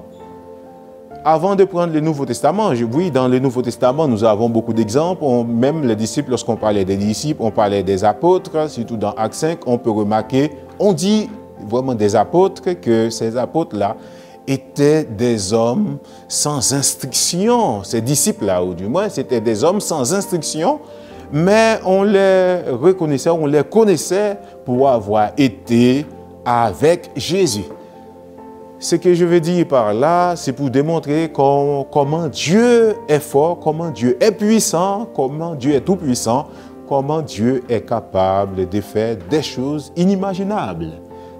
Avant de prendre le Nouveau Testament, oui, dans le Nouveau Testament, nous avons beaucoup d'exemples. Même les disciples, lorsqu'on parlait des disciples, on parlait des apôtres. Surtout dans Actes 5, on peut remarquer, on dit vraiment des apôtres, que ces apôtres-là étaient des hommes sans instruction. Ces disciples-là, ou du moins, c'était des hommes sans instruction, mais on les reconnaissait, on les connaissait pour avoir été avec Jésus. Ce que je veux dire par là, c'est pour démontrer comment Dieu est fort, comment Dieu est puissant, comment Dieu est tout-puissant, comment Dieu est capable de faire des choses inimaginables,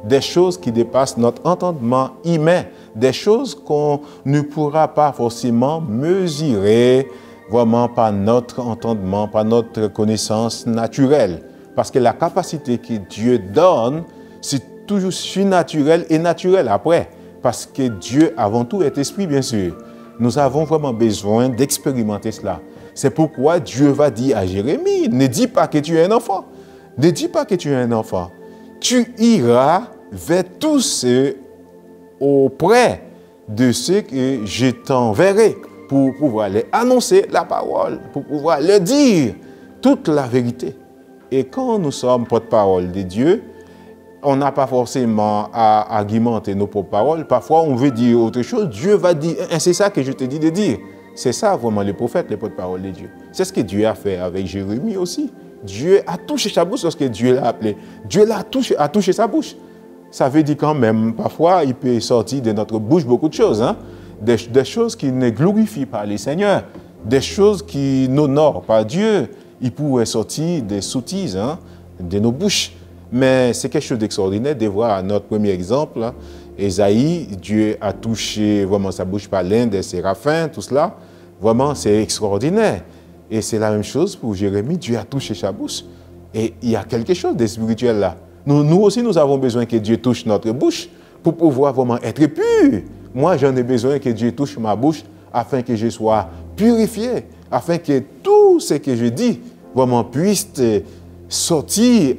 des choses qui dépassent notre entendement humain, des choses qu'on ne pourra pas forcément mesurer vraiment par notre entendement, par notre connaissance naturelle. Parce que la capacité que Dieu donne, c'est toujours surnaturel et naturel après. Parce que Dieu, avant tout, est esprit, bien sûr. Nous avons vraiment besoin d'expérimenter cela. C'est pourquoi Dieu va dire à Jérémie, ne dis pas que tu es un enfant. Ne dis pas que tu es un enfant. Tu iras vers tous ceux auprès de ceux que je t'enverrai pour pouvoir leur annoncer la parole, pour pouvoir leur dire toute la vérité. Et quand nous sommes porte-parole de Dieu, on n'a pas forcément à argumenter nos propres paroles. Parfois, on veut dire autre chose. Dieu va dire, c'est ça que je te dis de dire. C'est ça vraiment les prophètes, les porte-parole de Dieu. C'est ce que Dieu a fait avec Jérémie aussi. Dieu a touché sa bouche lorsque Dieu l'a appelé. Dieu a touché sa bouche. Ça veut dire quand même, parfois, il peut sortir de notre bouche beaucoup de choses. Hein? Des choses qui ne glorifient pas le Seigneur. Des choses qui n'honorent pas Dieu. Il pourrait sortir des sottises de nos bouches. Mais c'est quelque chose d'extraordinaire de voir notre premier exemple. Hein. Ésaïe, Dieu a touché vraiment sa bouche par l'un des séraphins, tout cela. Vraiment, c'est extraordinaire. Et c'est la même chose pour Jérémie, Dieu a touché sa bouche. Et il y a quelque chose de spirituel là. Nous aussi, nous avons besoin que Dieu touche notre bouche pour pouvoir vraiment être pur. Moi, j'en ai besoin que Dieu touche ma bouche afin que je sois purifié, afin que tout ce que je dis vraiment puisse sortir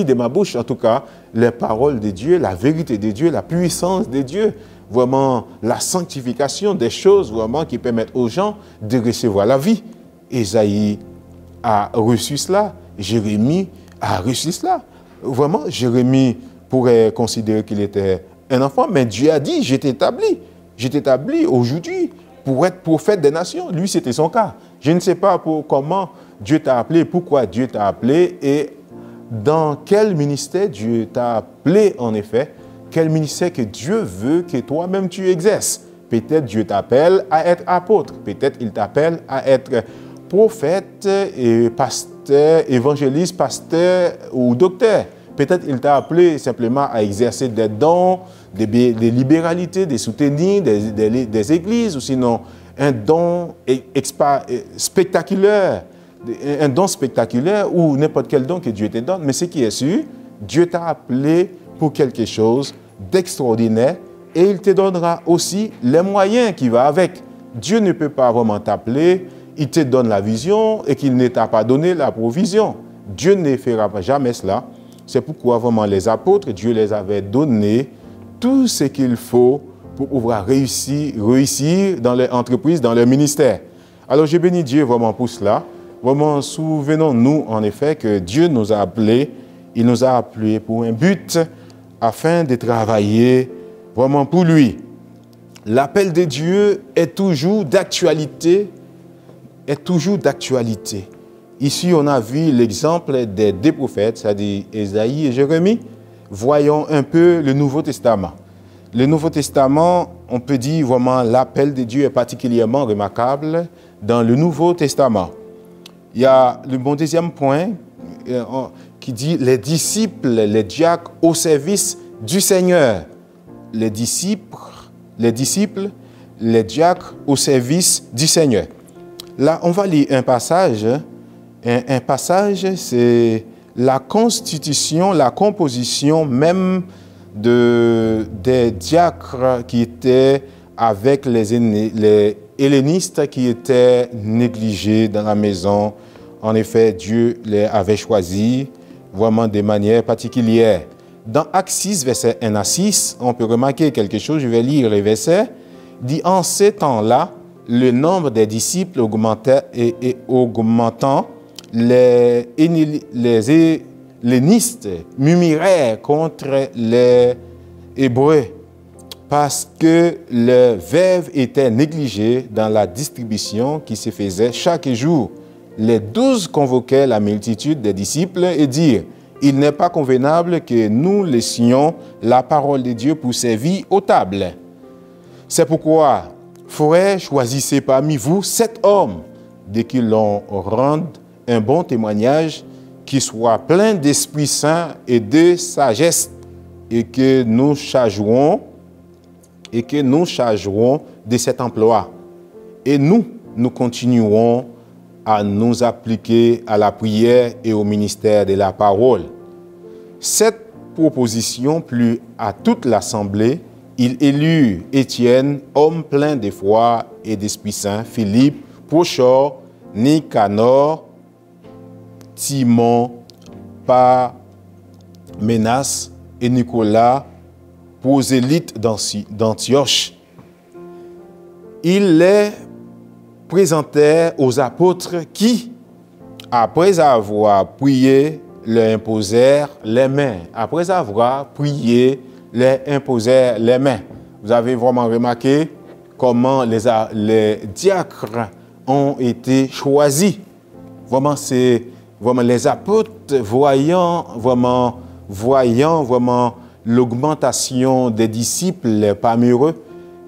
de ma bouche, en tout cas, les paroles de Dieu, la vérité de Dieu, la puissance de Dieu, vraiment la sanctification des choses vraiment qui permettent aux gens de recevoir la vie. Ésaïe a reçu cela, Jérémie a reçu cela. Vraiment, Jérémie pourrait considérer qu'il était un enfant, mais Dieu a dit, je t'établis aujourd'hui pour être prophète des nations. Lui, c'était son cas. Je ne sais pas comment Dieu t'a appelé, pourquoi Dieu t'a appelé et dans quel ministère Dieu t'a appelé en effet, quel ministère que Dieu veut que toi-même tu exerces. Peut-être Dieu t'appelle à être apôtre, peut-être il t'appelle à être prophète et pasteur docteur, évangéliste, pasteur ou docteur. Peut-être il t'a appelé simplement à exercer des dons, des libéralités, des soutenir des églises, ou sinon un don spectaculaire, ou n'importe quel don que Dieu te donne. Mais ce qui est sûr, Dieu t'a appelé pour quelque chose d'extraordinaire et il te donnera aussi les moyens qui vont avec. Dieu ne peut pas vraiment t'appeler, il te donne la vision et qu'il ne t'a pas donné la provision. Dieu ne fera jamais cela. C'est pourquoi vraiment les apôtres, Dieu les avait donné tout ce qu'il faut pour pouvoir réussir dans les entreprises, dans le ministère. Alors je bénis Dieu vraiment pour cela. Vraiment, souvenons-nous en effet que Dieu nous a appelés, il nous a appelés pour un but afin de travailler vraiment pour lui. L'appel de Dieu est toujours d'actualité, Ici, on a vu l'exemple des deux prophètes, c'est-à-dire Ésaïe et Jérémie. Voyons un peu le Nouveau Testament. Le Nouveau Testament, on peut dire vraiment l'appel de Dieu est particulièrement remarquable dans le Nouveau Testament. Il y a le bon deuxième point qui dit les disciples, les diacres au service du Seigneur. Les disciples, les diacres au service du Seigneur. Là, on va lire un passage. Un passage, c'est la constitution, la composition même des diacres qui étaient avec les hellénistes qui étaient négligés dans la maison. En effet, Dieu les avait choisis vraiment de manière particulière. Dans Actes 6, versets 1 à 6, on peut remarquer quelque chose. Je vais lire les versets. Il dit, en ces temps-là, le nombre des disciples augmentait et augmentant, les hellénistes murmuraient contre les Hébreux parce que les veuves étaient négligées dans la distribution qui se faisait chaque jour. Les 12 convoquaient la multitude des disciples et dirent, « Il n'est pas convenable que nous laissions la parole de Dieu pour servir aux tables. C'est pourquoi, frères, choisissez parmi vous 7 hommes, dès qu'ils l'on rende un bon témoignage, qui soit plein d'Esprit Saint et de sagesse, et que nous chargerons de cet emploi. Et nous continuerons à nous appliquer à la prière et au ministère de la parole. » Cette proposition plut à toute l'assemblée. Il élut Étienne, homme plein de foi et d'Esprit Saint, Philippe, Prochor, Nicanor, Timon, Parménas et Nicolas, prosélytes d'Antioche. Il les présentèrent aux apôtres qui, après avoir prié, leur imposèrent les mains. Après avoir prié, leur imposèrent les mains. Vous avez vraiment remarqué comment les diacres ont été choisis. Vraiment, c'est vraiment les apôtres voyant l'augmentation des disciples parmi eux,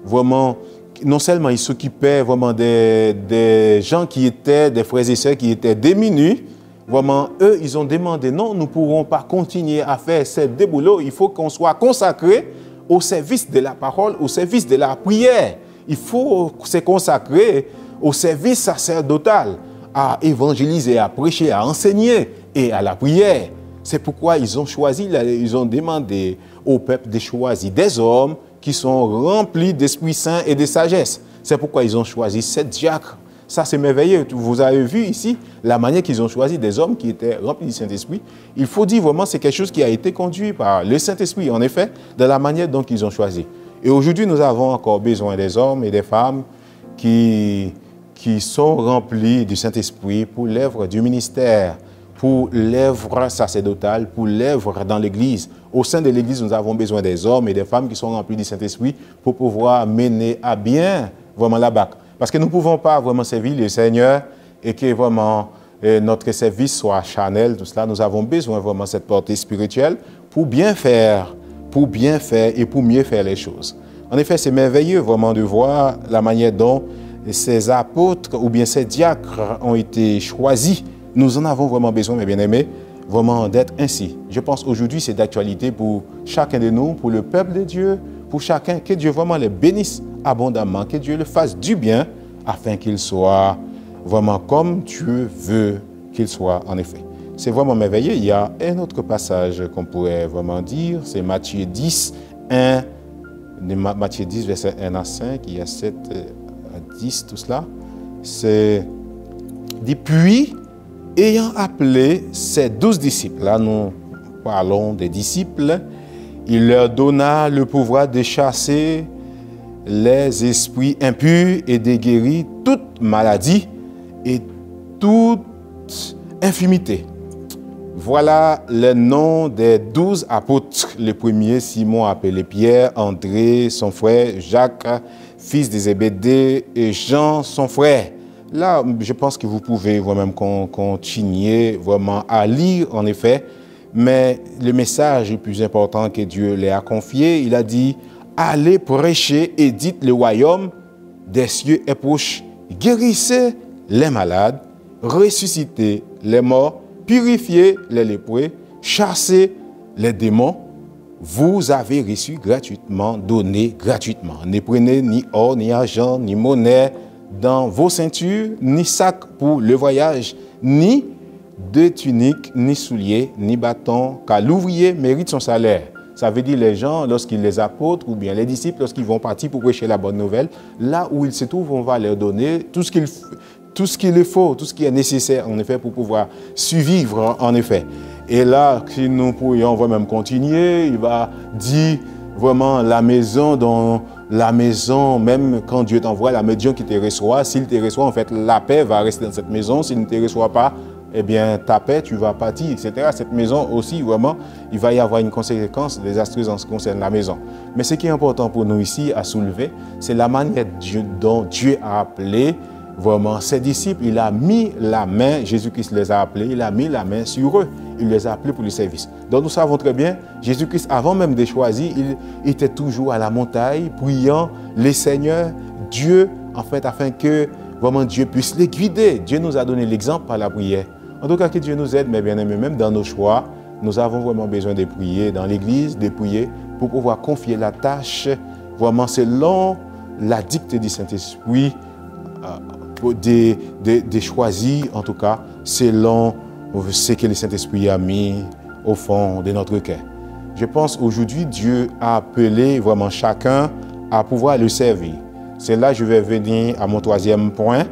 vraiment, non seulement ils s'occupaient vraiment des gens qui étaient, des frères et sœurs qui étaient démunis, vraiment, eux, ils ont demandé, non, nous ne pourrons pas continuer à faire ce boulot, il faut qu'on soit consacré au service de la parole, au service de la prière. Il faut se consacrer au service sacerdotal, à évangéliser, à prêcher, à enseigner et à la prière. C'est pourquoi ils ont demandé au peuple de choisir des hommes qui sont remplis d'Esprit Saint et de sagesse. C'est pourquoi ils ont choisi 7 diacres. Ça, c'est merveilleux. Vous avez vu ici la manière qu'ils ont choisi des hommes qui étaient remplis du Saint-Esprit. Il faut dire vraiment c'est quelque chose qui a été conduit par le Saint-Esprit, en effet, de la manière dont ils ont choisi. Et aujourd'hui, nous avons encore besoin des hommes et des femmes qui sont remplis du Saint-Esprit pour l'œuvre du ministère, pour l'œuvre sacerdotale, pour l'œuvre dans l'Église. Au sein de l'Église, nous avons besoin des hommes et des femmes qui sont remplis du Saint-Esprit pour pouvoir mener à bien vraiment la barque. Parce que nous ne pouvons pas vraiment servir le Seigneur et que vraiment notre service soit charnel, tout cela. Nous avons besoin vraiment de cette portée spirituelle pour bien faire et pour mieux faire les choses. En effet, c'est merveilleux vraiment de voir la manière dont ces apôtres ou bien ces diacres ont été choisis Nous en avons vraiment besoin, mes bien-aimés, vraiment d'être ainsi. Je pense aujourd'hui, c'est d'actualité pour chacun de nous, pour le peuple de Dieu, pour chacun. Que Dieu vraiment les bénisse abondamment, que Dieu le fasse du bien, afin qu'il soit vraiment comme Dieu veut qu'il soit en effet. C'est vraiment merveilleux. Il y a un autre passage qu'on pourrait vraiment dire, c'est Matthieu 10, 1, Matthieu 10, verset 1 à 5, il y a 7 à 10, tout cela. C'est dit, puis, ayant appelé ses 12 disciples, là nous parlons des disciples, il leur donna le pouvoir de chasser les esprits impurs et de guérir toute maladie et toute infirmité. Voilà le nom des 12 apôtres. Le premier, Simon, appelé Pierre, André, son frère, Jacques, fils de Zébédée, et Jean, son frère. Là, je pense que vous pouvez vous-même continuer vraiment à lire, en effet. Mais le message le plus important que Dieu leur a confié, il a dit, allez prêcher et dites le royaume des cieux est proche. Guérissez les malades, ressuscitez les morts, purifiez les lépreux, chassez les démons. Vous avez reçu gratuitement, donné gratuitement. Ne prenez ni or, ni argent, ni monnaie dans vos ceintures, ni sac pour le voyage, ni de tunique, ni souliers, ni bâton, car l'ouvrier mérite son salaire. Ça veut dire les gens, lorsqu'ils les apôtres ou bien les disciples, lorsqu'ils vont partir pour prêcher la bonne nouvelle, là où ils se trouvent, on va leur donner tout ce qu'il faut, tout ce qui est nécessaire en effet pour pouvoir survivre en effet. Et là, si nous pourrions vraiment continuer, il va dire vraiment la maison, même quand Dieu t'envoie, la maison qui te reçoit, s'il te reçoit, en fait, la paix va rester dans cette maison. S'il ne te reçoit pas, eh bien, ta paix, tu vas partir, etc. Cette maison aussi, vraiment, il va y avoir une conséquence désastreuse en ce qui concerne la maison. Mais ce qui est important pour nous ici à soulever, c'est la manière dont Dieu a appelé vraiment ses disciples. Il a mis la main, Jésus-Christ les a appelés, il a mis la main sur eux. Il les a appelés pour le service. Donc nous savons très bien, Jésus-Christ, avant même de choisir, il était toujours à la montagne, priant les seigneurs, Dieu, en fait, afin que vraiment Dieu puisse les guider. Dieu nous a donné l'exemple par la prière. En tout cas, que Dieu nous aide, mes bien-aimés, même dans nos choix, nous avons vraiment besoin de prier dans l'Église, de prier pour pouvoir confier la tâche, vraiment selon la dictée du Saint-Esprit, de choisir, en tout cas, selon ce que le Saint-Esprit a mis au fond de notre cœur. Je pense aujourd'hui, Dieu a appelé vraiment chacun à pouvoir le servir. C'est là que je vais venir à mon troisième point.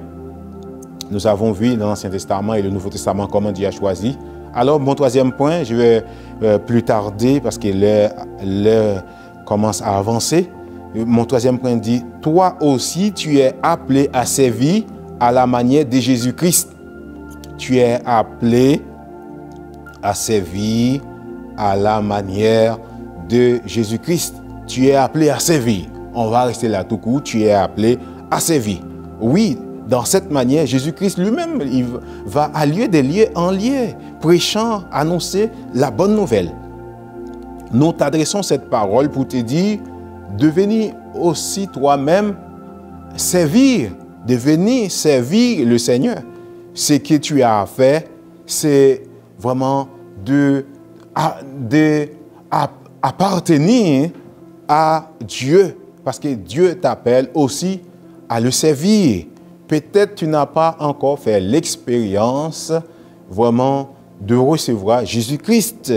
Nous avons vu dans l'Ancien Testament et le Nouveau Testament comment Dieu a choisi. Alors, mon troisième point, je vais plus tarder parce que l'heure commence à avancer. Mon troisième point dit, toi aussi, tu es appelé à servir à la manière de Jésus-Christ. Tu es appelé à servir à la manière de Jésus-Christ. Tu es appelé à servir. On va rester là tout court. Tu es appelé à servir. Oui, dans cette manière, Jésus-Christ lui-même, il va à lieu des lieux en lieu, prêchant, annoncer la bonne nouvelle. Nous t'adressons cette parole pour te dire de venir aussi toi-même servir, de venir servir le Seigneur. Ce que tu as à faire, c'est vraiment appartenir à Dieu, parce que Dieu t'appelle aussi à le servir. Peut-être tu n'as pas encore fait l'expérience vraiment de recevoir Jésus-Christ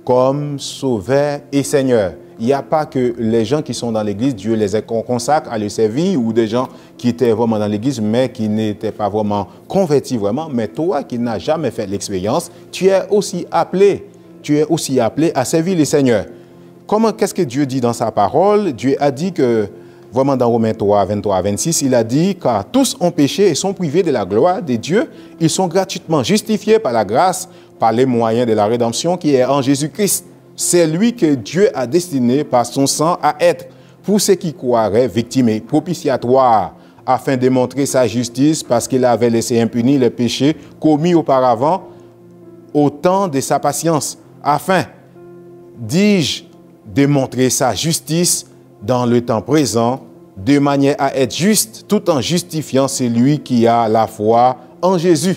comme Sauveur et Seigneur. Il n'y a pas que les gens qui sont dans l'église, Dieu les consacre à le servir, ou des gens qui étaient vraiment dans l'église, mais qui n'étaient pas vraiment convertis vraiment. Mais toi qui n'as jamais fait l'expérience, tu es aussi appelé. Tu es aussi appelé à servir le Seigneur. Qu'est-ce que Dieu dit dans sa parole? Dieu a dit que, vraiment dans Romains 3, 23 à 26, il a dit, car tous ont péché et sont privés de la gloire de Dieu, ils sont gratuitement justifiés par la grâce, par les moyens de la rédemption qui est en Jésus-Christ. C'est lui que Dieu a destiné par son sang à être, pour ceux qui croiraient, victime et propitiatoire, afin de montrer sa justice, parce qu'il avait laissé impunis les péchés commis auparavant, au temps de sa patience, afin, dis-je, de montrer sa justice dans le temps présent, de manière à être juste, tout en justifiant celui qui a la foi en Jésus.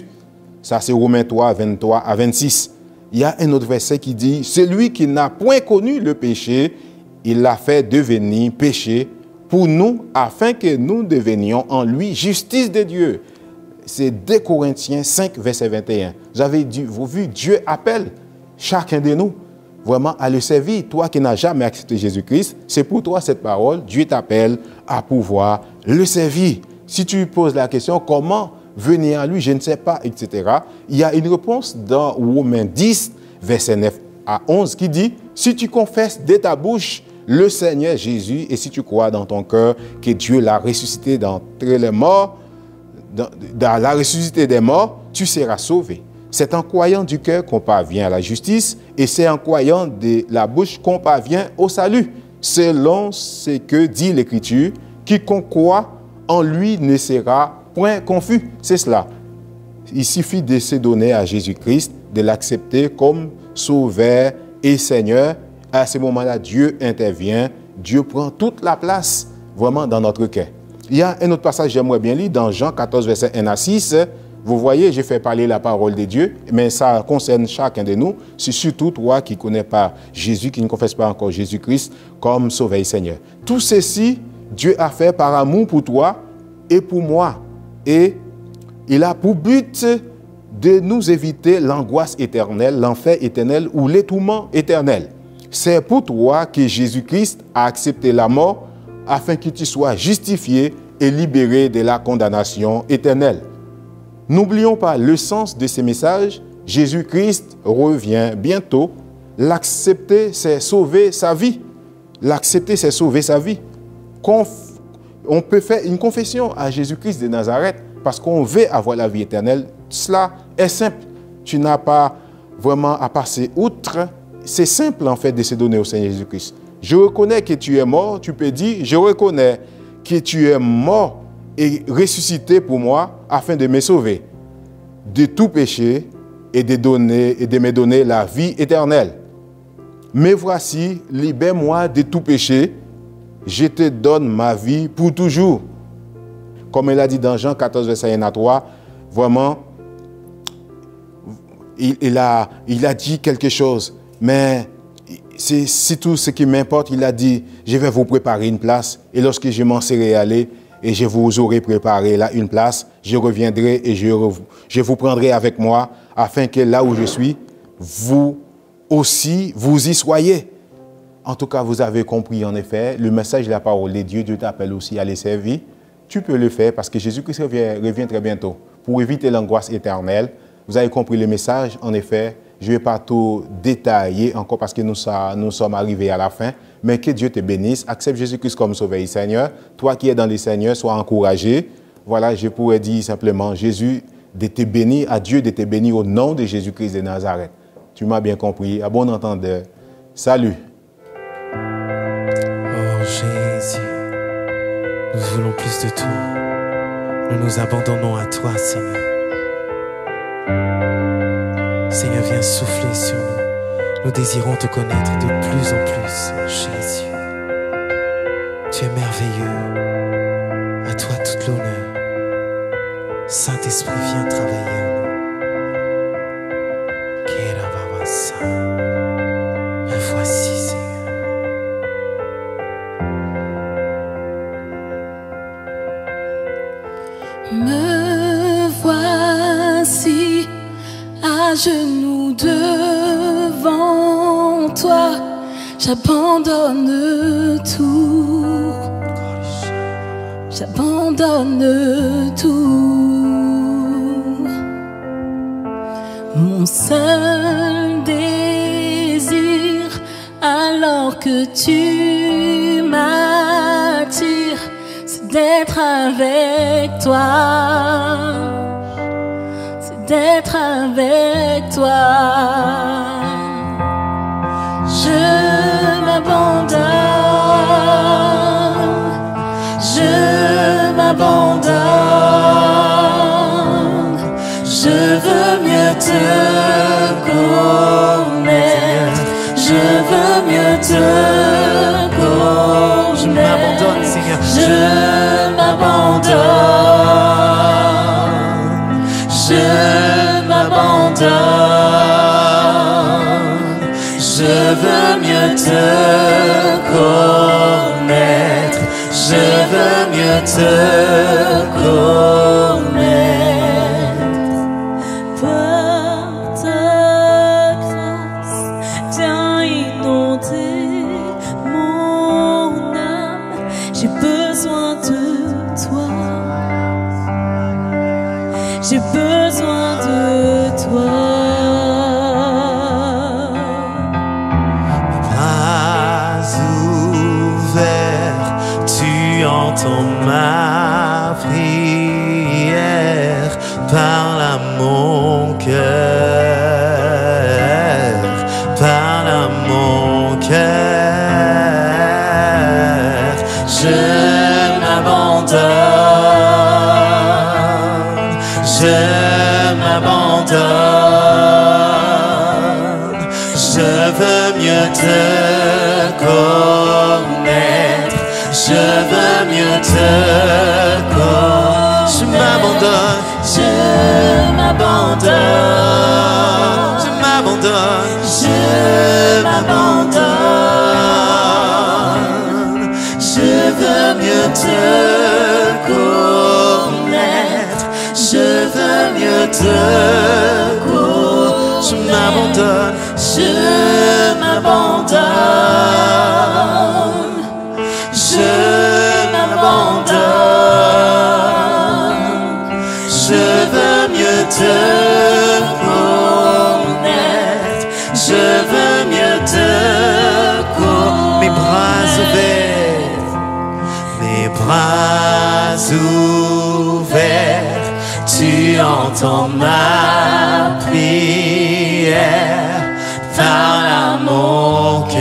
Ça, c'est Romains 3, 23 à 26. Il y a un autre verset qui dit, « Celui qui n'a point connu le péché, il l'a fait devenir péché pour nous, afin que nous devenions en lui justice de Dieu. » C'est 2 Corinthiens 5, verset 21. Vous avez vu, Dieu appelle chacun de nous vraiment à le servir. Toi qui n'as jamais accepté Jésus-Christ, c'est pour toi cette parole. Dieu t'appelle à pouvoir le servir. Si tu poses la question, comment venir à lui, je ne sais pas, etc. Il y a une réponse dans Romains 10, verset 9 à 11 qui dit, « Si tu confesses de ta bouche le Seigneur Jésus et si tu crois dans ton cœur que Dieu l'a ressuscité d'entre les morts, dans la ressuscité des morts, tu seras sauvé. C'est en croyant du cœur qu'on parvient à la justice et c'est en croyant de la bouche qu'on parvient au salut. Selon ce que dit l'Écriture, quiconque croit en lui ne sera point confus. » C'est cela. Il suffit de se donner à Jésus-Christ, de l'accepter comme Sauveur et Seigneur. À ce moment-là, Dieu intervient, Dieu prend toute la place vraiment dans notre cœur. Il y a un autre passage que j'aimerais bien lire dans Jean 14, verset 1 à 6. Vous voyez, j'ai fait parler la parole de Dieu, mais ça concerne chacun de nous. C'est surtout toi qui ne connais pas Jésus, qui ne confesse pas encore Jésus-Christ comme Sauveur et Seigneur. Tout ceci, Dieu a fait par amour pour toi et pour moi. Et il a pour but de nous éviter l'angoisse éternelle, l'enfer éternel ou l'étoulement éternel. C'est pour toi que Jésus-Christ a accepté la mort afin que tu sois justifié et libéré de la condamnation éternelle. N'oublions pas le sens de ces messages. Jésus-Christ revient bientôt. L'accepter, c'est sauver sa vie. L'accepter, c'est sauver sa vie. On peut faire une confession à Jésus-Christ de Nazareth parce qu'on veut avoir la vie éternelle. Cela est simple. Tu n'as pas vraiment à passer outre. C'est simple en fait de se donner au Seigneur Jésus-Christ. Je reconnais que tu es mort. Tu peux dire, je reconnais que tu es mort et ressuscité pour moi afin de me sauver de tout péché et de me donner la vie éternelle. Mais voici, libère-moi de tout péché. Je te donne ma vie pour toujours. Comme il a dit dans Jean 14, verset 1 à 3, vraiment, il a dit quelque chose, mais c'est tout ce qui m'importe. Il a dit, je vais vous préparer une place, et lorsque je m'en serai allé, et je vous aurai préparé là une place, je reviendrai et je vous prendrai avec moi, afin que là où je suis, vous aussi, vous y soyez. En tout cas, vous avez compris en effet, le message de la parole de Dieu, Dieu t'appelle aussi à les servir. Tu peux le faire parce que Jésus-Christ revient très bientôt pour éviter l'angoisse éternelle. Vous avez compris le message, en effet. Je ne vais pas tout détailler encore parce que nous sommes arrivés à la fin. Mais que Dieu te bénisse. Accepte Jésus-Christ comme Sauveur et Seigneur. Toi qui es dans les Seigneurs, sois encouragé. Voilà, je pourrais dire simplement, Jésus de te bénir, à Dieu de te bénir au nom de Jésus-Christ de Nazareth. Tu m'as bien compris. À bon entendeur. Salut. Oh Jésus, nous voulons plus de tout. Nous nous abandonnons à toi, Seigneur. Seigneur, viens souffler sur nous. Nous désirons te connaître de plus en plus, Jésus. Tu es merveilleux. À toi toute l'honneur. Saint-Esprit, viens travailler en nous. Me voici, Seigneur. Me voici à genoux devant toi, j'abandonne tout, j'abandonne tout. Mon seul désir, alors que tu m'attires, c'est d'être avec toi. D'être avec toi. Je m'abandonne, je veux mieux te connaître, je veux mieux te connaître. Je m'abandonne, Seigneur. Je m'abandonne, je m'abandonne. m'abandonne. Je veux mieux te connaître. Je veux mieux te connaître. Par ta grâce, viens inonder mon âme. J'ai besoin de toi. J'ai besoin de toi. Bras ouverts, tu entends ma prière. Parle à mon cœur, parle à mon cœur. Je m'abandonne. Je m'abandonne. Je veux mieux te connaître. Je veux mieux te connaître. Je m'abandonne, Je m'abandonne. je m'abandonne. Je m'abandonne. Je veux mieux te connaître. Je veux mieux te connaître. Je m'abandonne, Je m'abandonne. Je m'abandonne. Je veux mieux te connaître. Je veux mieux te connaître. mes bras ouverts, mes bras ouverts, tu entends ma prière. Parle à mon cœur,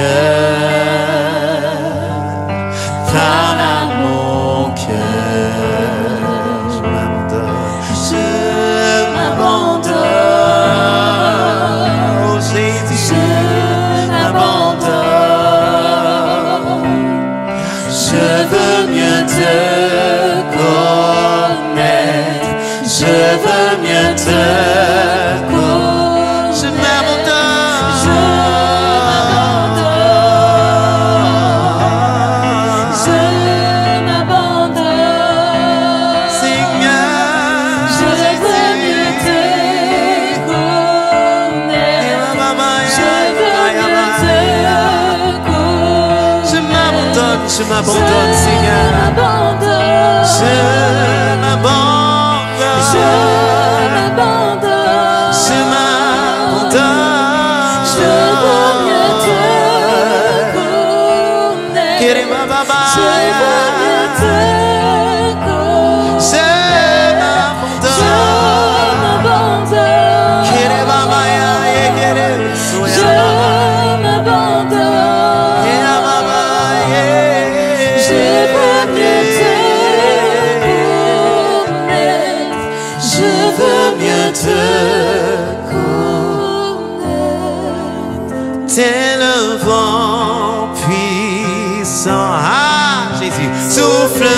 parle à mon cœur. Je m'abandonne, Je m'abandonne. oh Jésus, Je m'abandonne. Je veux mieux te connaître. Je veux mieux te connaître. je m'abandonne, Je m'abandonne. Je m'abandonne. Seigneur, Je veux mieux te connaître. Je veux mieux te connaître. je m'abandonne, Seigneur. Je m'abandonne. Je m'abandonne, Je m'abandonne. je m'abandonne. Je veux mieux te connaître. Kiribababa. Je veux mieux te connaître. Je Je m'abandonne. m'abandonne. Kiribabaya, yekere, Je soya. m'abandonne. Kiribaba, Je veux mieux te connaître. Je veux mieux te connaître. T'es le vent puissant. Ah, Jésus, souffle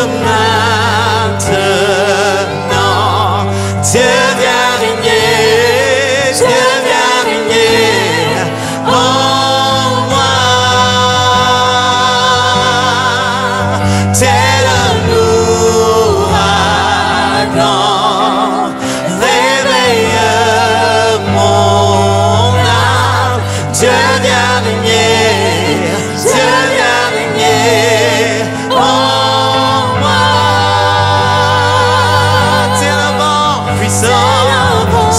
maintenant. Dieu vient régner, Dieu vient régner en moi. Tel un ouragan, réveille mon âme. Dieu vient régner, Dieu vient régner en moi. Tel un vent puissant,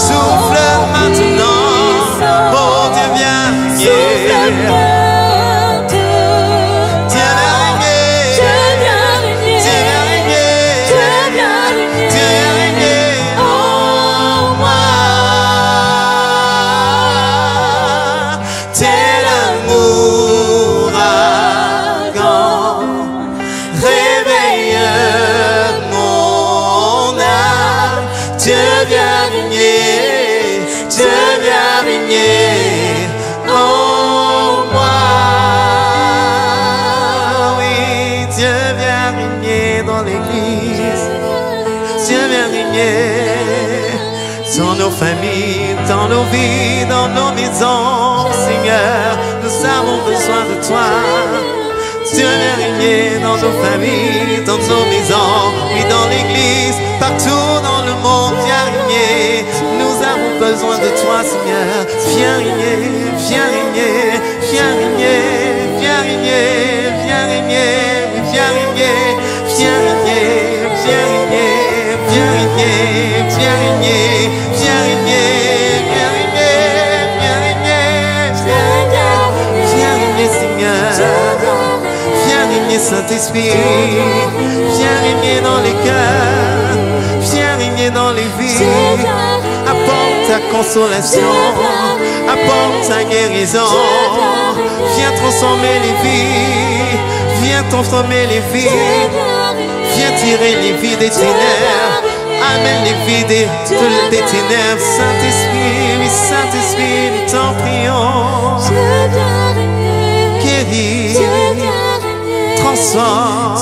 souffle maintenant. Oh, Dieu vient régner. Dieu vient régner. Dieu vient régner. Dieu vient régner en moi. Tel familles, dans nos vies, dans nos maisons. Seigneur, nous avons besoin de toi. Dieu viens régner dans nos familles, dans nos maisons, oui dans l'église, partout dans le monde, viens régner. Nous avons besoin de toi, Seigneur. Viens régner, viens régner, viens régner, viens régner, viens régner, viens régner, viens régner, viens régner, viens régner, viens régner, viens régner, viens régner, viens régner, viens régner, Seigneur. Saint-Esprit, viens régner dans les cœurs, viens régner dans les vies, apporte ta consolation, apporte ta guérison, viens transformer les vies, viens transformer les vies, viens tirer les vies des ténèbres, amène les vies des ténèbres. Saint-Esprit, oui Saint-Esprit, nous t'en prions, guéris, transforme,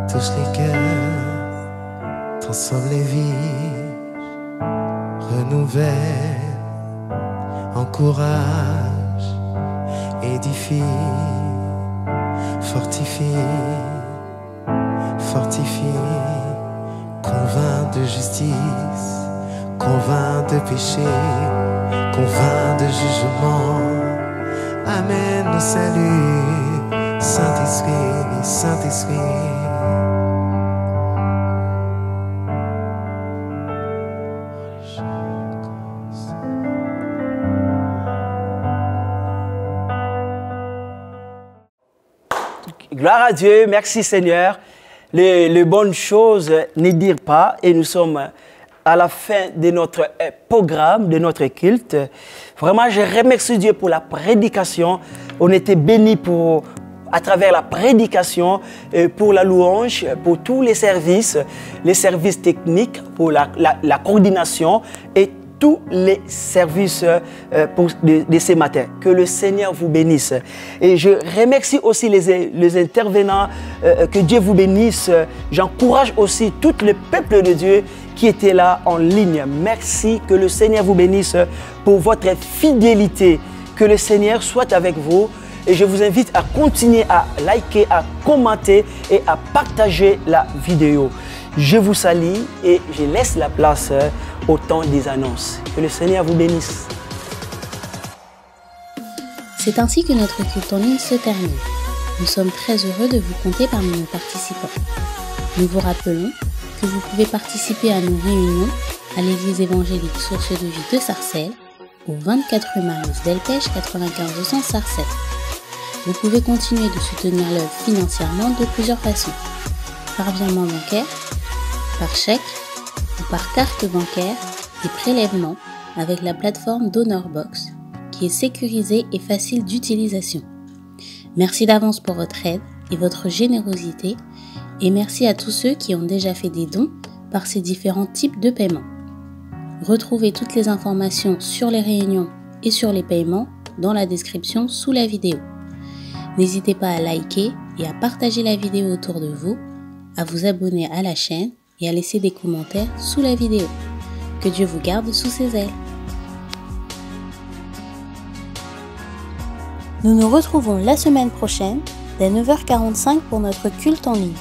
touche les cœurs, transforme les vies, renouvelle, encourage, édifie, fortifie, convainc de justice, convainc de péché, convainc de jugement, amène le salut, Saint-Esprit, Saint-Esprit. Gloire à Dieu, merci Seigneur. Les bonnes choses ne dirent pas et nous sommes à la fin de notre programme, de notre culte. Vraiment, je remercie Dieu pour la prédication. On était bénis à travers la prédication, pour la louange, pour tous les services techniques, pour la coordination et tous les services de ce matin. Que le Seigneur vous bénisse. Et je remercie aussi les intervenants, que Dieu vous bénisse. J'encourage aussi tout le peuple de Dieu qui était là en ligne. Merci, que le Seigneur vous bénisse pour votre fidélité. Que le Seigneur soit avec vous. Et je vous invite à continuer à liker, à commenter et à partager la vidéo. Je vous salue et je laisse la place au temps des annonces. Que le Seigneur vous bénisse. C'est ainsi que notre culte en ligne se termine. Nous sommes très heureux de vous compter parmi nos participants. Nous vous rappelons que vous pouvez participer à nos réunions à l'église évangélique Source de Vie de Sarcelles, au 24 rue Marius Delpech, 95 200 Sarcelles. Vous pouvez continuer de soutenir l'œuvre financièrement de plusieurs façons. Par virement bancaire, par chèque ou par carte bancaire et prélèvement avec la plateforme DonorBox qui est sécurisée et facile d'utilisation. Merci d'avance pour votre aide et votre générosité et merci à tous ceux qui ont déjà fait des dons par ces différents types de paiements. Retrouvez toutes les informations sur les réunions et sur les paiements dans la description sous la vidéo. N'hésitez pas à liker et à partager la vidéo autour de vous, à vous abonner à la chaîne et à laisser des commentaires sous la vidéo. Que Dieu vous garde sous ses ailes. Nous nous retrouvons la semaine prochaine dès 9h45 pour notre culte en ligne.